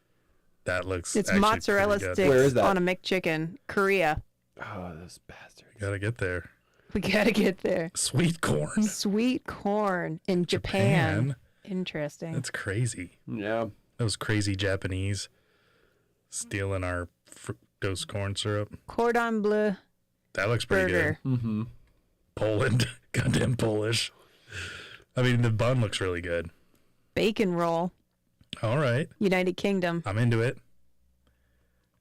That looks It's actually mozzarella pretty good. sticks Where is that? on a McChicken. Korea. Oh, those bastards. Gotta get there. We gotta get there. Sweet corn. Sweet corn in Japan. Interesting. That's crazy. Yeah. Those crazy Japanese stealing our fructose corn syrup. Cordon bleu That looks pretty burger. good. Mm-hmm. Poland. Goddamn Polish. I mean, the bun looks really good. Bacon roll. All right. United Kingdom. I'm into it.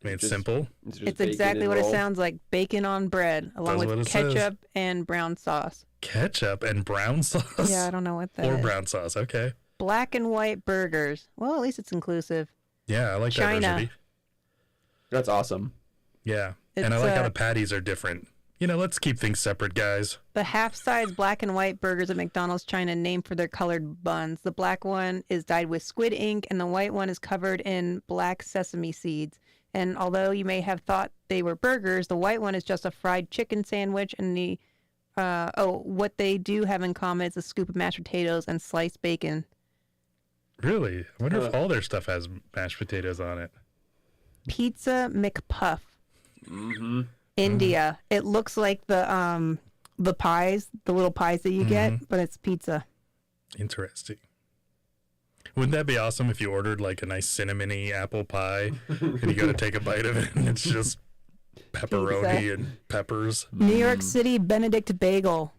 I mean, it's Just- simple. It's exactly what it sounds like. Bacon on bread, along That's what with it says. ketchup and brown sauce. Ketchup and brown sauce. Yeah, I don't know what that Or is. brown sauce. Okay. Black and white burgers. Well, at least it's inclusive. Yeah, I like China. diversity. That's awesome. Yeah. And I It's, like how uh, the patties are different. You know, let's keep things separate, guys. The half-size black and white burgers at McDonald's China named for their colored buns. The black one is dyed with squid ink, and the white one is covered in black sesame seeds. And although you may have thought they were burgers, the white one is just a fried chicken sandwich. And what they do have in common is a scoop of mashed potatoes and sliced bacon. Really? I wonder if all their stuff has mashed potatoes on it. Pizza McPuff. Mm-hmm. India. It looks like the pies, the little pies that you get, but it's pizza. Interesting. Wouldn't that be awesome if you ordered like a nice cinnamony apple pie and you go to take a bite of it and it's just pepperoni and peppers? New York City Benedict Bagel.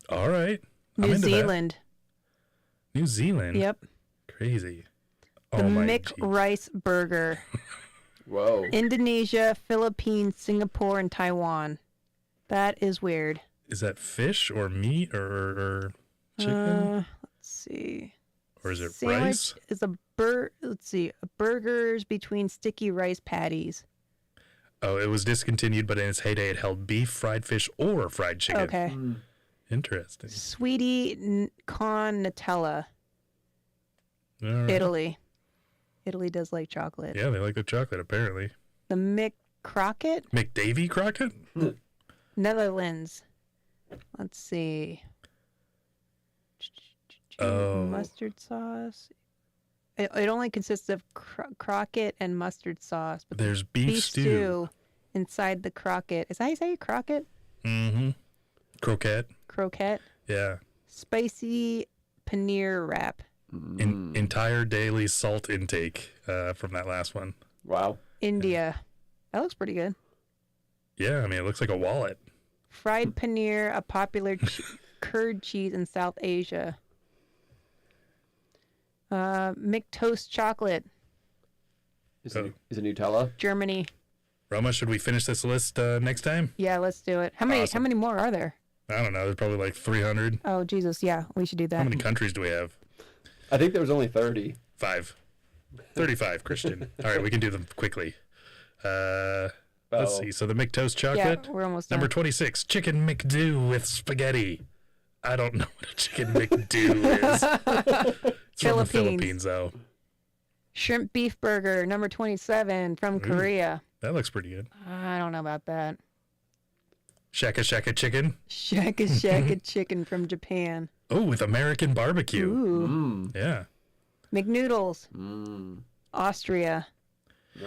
All right. I'm New into that. Zealand. New Zealand? Yep. Crazy. The Oh my Mick gee. Rice Burger. Whoa. Indonesia, Philippines, Singapore, and Taiwan. That is weird. Is that fish or meat or chicken? Let's see. Or is it Sandwich rice? is a burgers between sticky rice patties. Oh, it was discontinued, but in its heyday, it held beef, fried fish, or fried chicken. Okay. Interesting. Sweetie con Nutella, All right. Italy. Italy does like chocolate. Yeah, they like the chocolate, apparently. The Mick Crockett, McDavie Crockett? Netherlands. Let's see. Oh. Mustard sauce. It only consists of crockett and mustard sauce. But There's beef stew. inside the crockett. Is that how you say crockett? Mm-hmm. Croquette. Croquette. Yeah. Spicy paneer wrap. Entire daily salt intake from that last one. Wow. India. That looks pretty good. Yeah, I mean, it looks like a wallet. Fried paneer, a popular curd cheese in South Asia. McToast chocolate, Is it Nutella? Germany. Roma, should we finish this list next time? Yeah, let's do it. How many? Awesome. How many more are there? I don't know. There's probably like 300. Oh Jesus, yeah, we should do that. How many countries do we have? I think there was only 30. 5. 35, Christian. All right, we can do them quickly. Let's see. So the McToast chocolate. Yeah, we're almost Number done. 26, chicken McDo with spaghetti. I don't know what a chicken McDo is. It's from the Philippines, though. Shrimp beef burger, number 27 from Korea. That looks pretty good. I don't know about that. Shaka Shaka chicken. Shaka Shaka chicken from Japan. Oh, with American barbecue. Ooh. Yeah. McNoodles. Austria.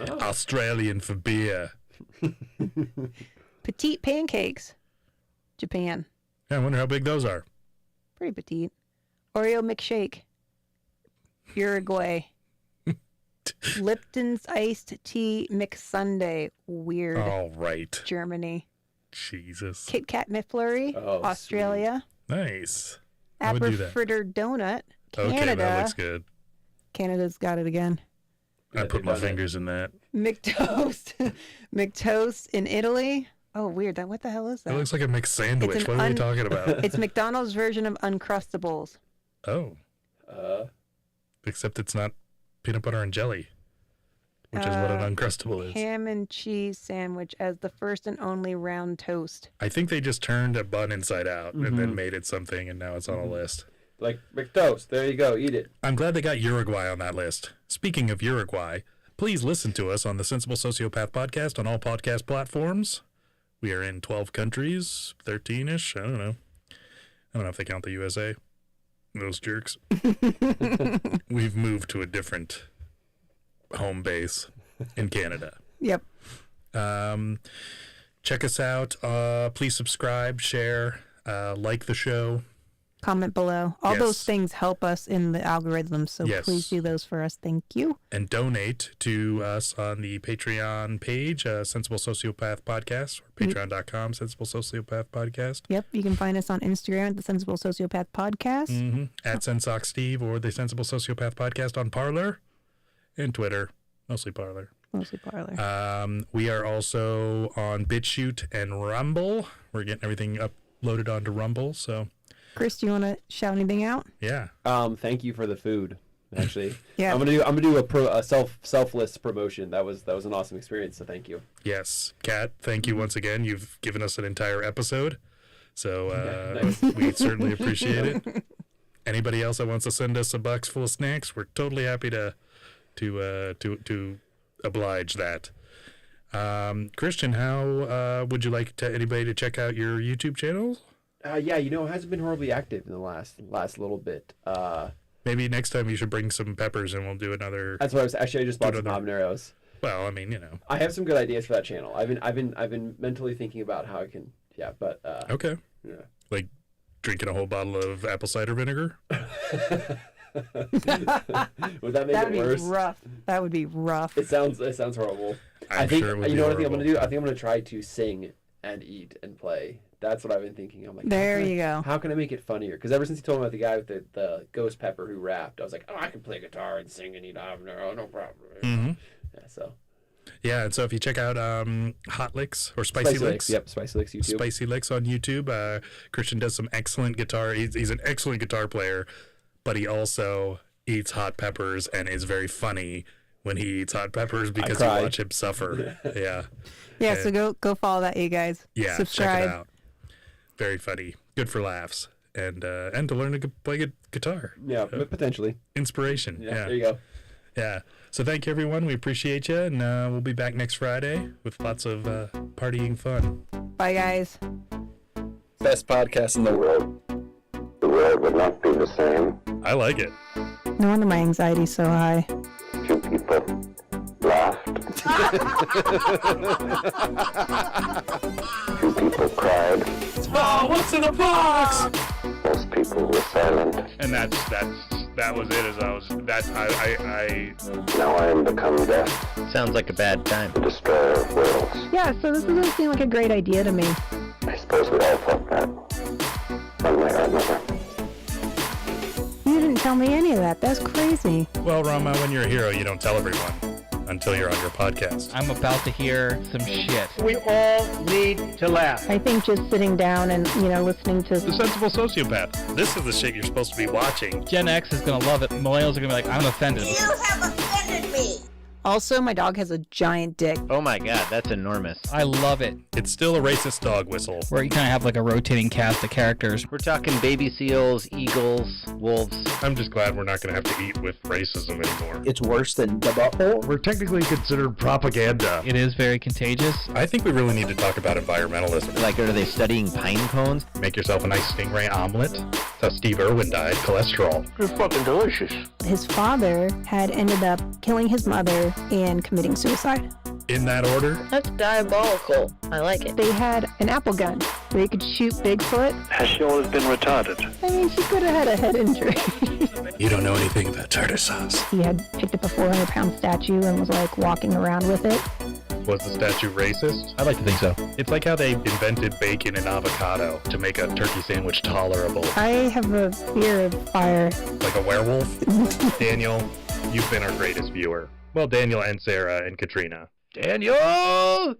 Australian for beer. Petite pancakes. Japan. Yeah, I wonder how big those are. Pretty petite. Oreo McShake. Uruguay. Lipton's iced tea McSundae. Weird. All right. Germany. Jesus. Kit Kat McFlurry. Oh, Australia. Nice. I would do that. Fritter donut. Canada. Okay, that looks good. Canada's got it again. I put my fingers in that. McToast. McToast in Italy. Oh, weird. What the hell is It that? looks like a mixed sandwich. It's an What are we talking about? It's McDonald's version of Uncrustables. Oh. Except it's not peanut butter and jelly, which is what an Uncrustable is. Ham and cheese sandwich as the first and only round toast. I think they just turned a bun inside out and then made it something, and now it's on a list. Like McToast. There you go. Eat it. I'm glad they got Uruguay on that list. Speaking of Uruguay, please listen to us on the Sensible Sociopath podcast on all podcast platforms. We are in 12 countries, 13-ish. I don't know if they count the USA. Those jerks. We've moved to a different home base in Canada. Yep. Check us out. Please subscribe, share, like the show. Comment below. All Yes. those things help us in the algorithm, so Yes. please do those for us. Thank you. And donate to us on the Patreon page, Sensible Sociopath Podcast, or patreon.com, Sensible Sociopath Podcast. Yep. You can find us on Instagram at the Sensible Sociopath Podcast. At SensockSteve or the Sensible Sociopath Podcast on Parler and Twitter, mostly Parler. Mostly Parler. We are also on BitChute and Rumble. We're getting everything uploaded onto Rumble, so Chris, do you want to shout anything out? yeah. Thank you for the food. Actually, Yeah. I'm gonna do a selfless promotion. That was an awesome experience. So thank you. Yes. Kat, thank you once again. You've given us an entire episode, so nice. we certainly appreciate it. Anybody else that wants to send us a box full of snacks, we're totally happy to oblige that. Christian, how would you like anybody to check out your YouTube channel? Yeah, it hasn't been horribly active in the last little bit. Maybe next time you should bring some peppers and we'll do another. That's what I was actually. I just bought some habaneros. Well, I mean, I have some good ideas for that channel. I've been mentally thinking about how I can. Yeah, but Okay. yeah. Like drinking a whole bottle of apple cider vinegar. Would that make That it would be worse? rough. That would be rough. It sounds horrible. I'm I think sure it would you be know what I think I'm horrible. gonna do. I think I'm gonna try to sing and eat and play. That's what I've been thinking. I'm like, There you go. How can I make it funnier? Because ever since you told me about the guy with the ghost pepper who rapped, I was like, oh, I can play guitar and sing and eat. No problem. Mm-hmm. Yeah, so Yeah, and so if you check out Hot Licks or Spicy Licks, Yep, Spicy Licks YouTube. Spicy Licks on YouTube, Christian does some excellent guitar. He's an excellent guitar player, but he also eats hot peppers and is very funny when he eats hot peppers because you cry. watch him suffer. Yeah. Yeah, so go follow that, you guys. Yeah, Subscribe. check it out. Very funny. Good for laughs. And to learn to play good guitar. Yeah, potentially. Inspiration. Yeah, Yeah. there you go. Yeah. So thank you, everyone. We appreciate you. And we'll be back next Friday with lots of partying fun. Bye, guys. Best podcast in the world. The world would not be the same. I like it. No wonder my anxiety's so high. Two people laughed. Two people cried. Oh, what's in the box? Most people were silent. And that was it. I Now I am become death, Sounds like a bad time. the destroyer of worlds. Yeah, so this doesn't seem like a great idea to me. I suppose we all thought that. One way or another. You didn't tell me any of that. That's crazy. Well, Roma, when you're a hero, you don't tell everyone until you're on your podcast. I'm about to hear some shit. We all need to laugh. I think just sitting down and, listening to... The Sensible Sociopath. This is the shit you're supposed to be watching. Gen X is gonna love it. Millennials are gonna be like, I'm offended. You have offended me. Also, my dog has a giant dick. Oh my god, that's enormous. I love it. It's still a racist dog whistle. Where you kind of have like a rotating cast of characters. We're talking baby seals, eagles, wolves. I'm just glad we're not going to have to eat with racism anymore. It's worse than the butthole. We're technically considered propaganda. It is very contagious. I think we really need to talk about environmentalism. Like, are they studying pine cones? Make yourself a nice stingray omelet. That's how Steve Irwin died. Cholesterol. They're fucking delicious. His father had ended up killing his mother and committing suicide. In that order? That's diabolical. I like it. They had an apple gun where you could shoot Bigfoot. Has she always been retarded? I mean, she could have had a head injury. You don't know anything about tartar sauce. He had picked up a 400-pound statue and was like walking around with it. Was the statue racist? I'd like to think so. It's like how they invented bacon and avocado to make a turkey sandwich tolerable. I have a fear of fire. Like a werewolf? Daniel, you've been our greatest viewer. Well, Daniel and Sarah and Katrina. Daniel!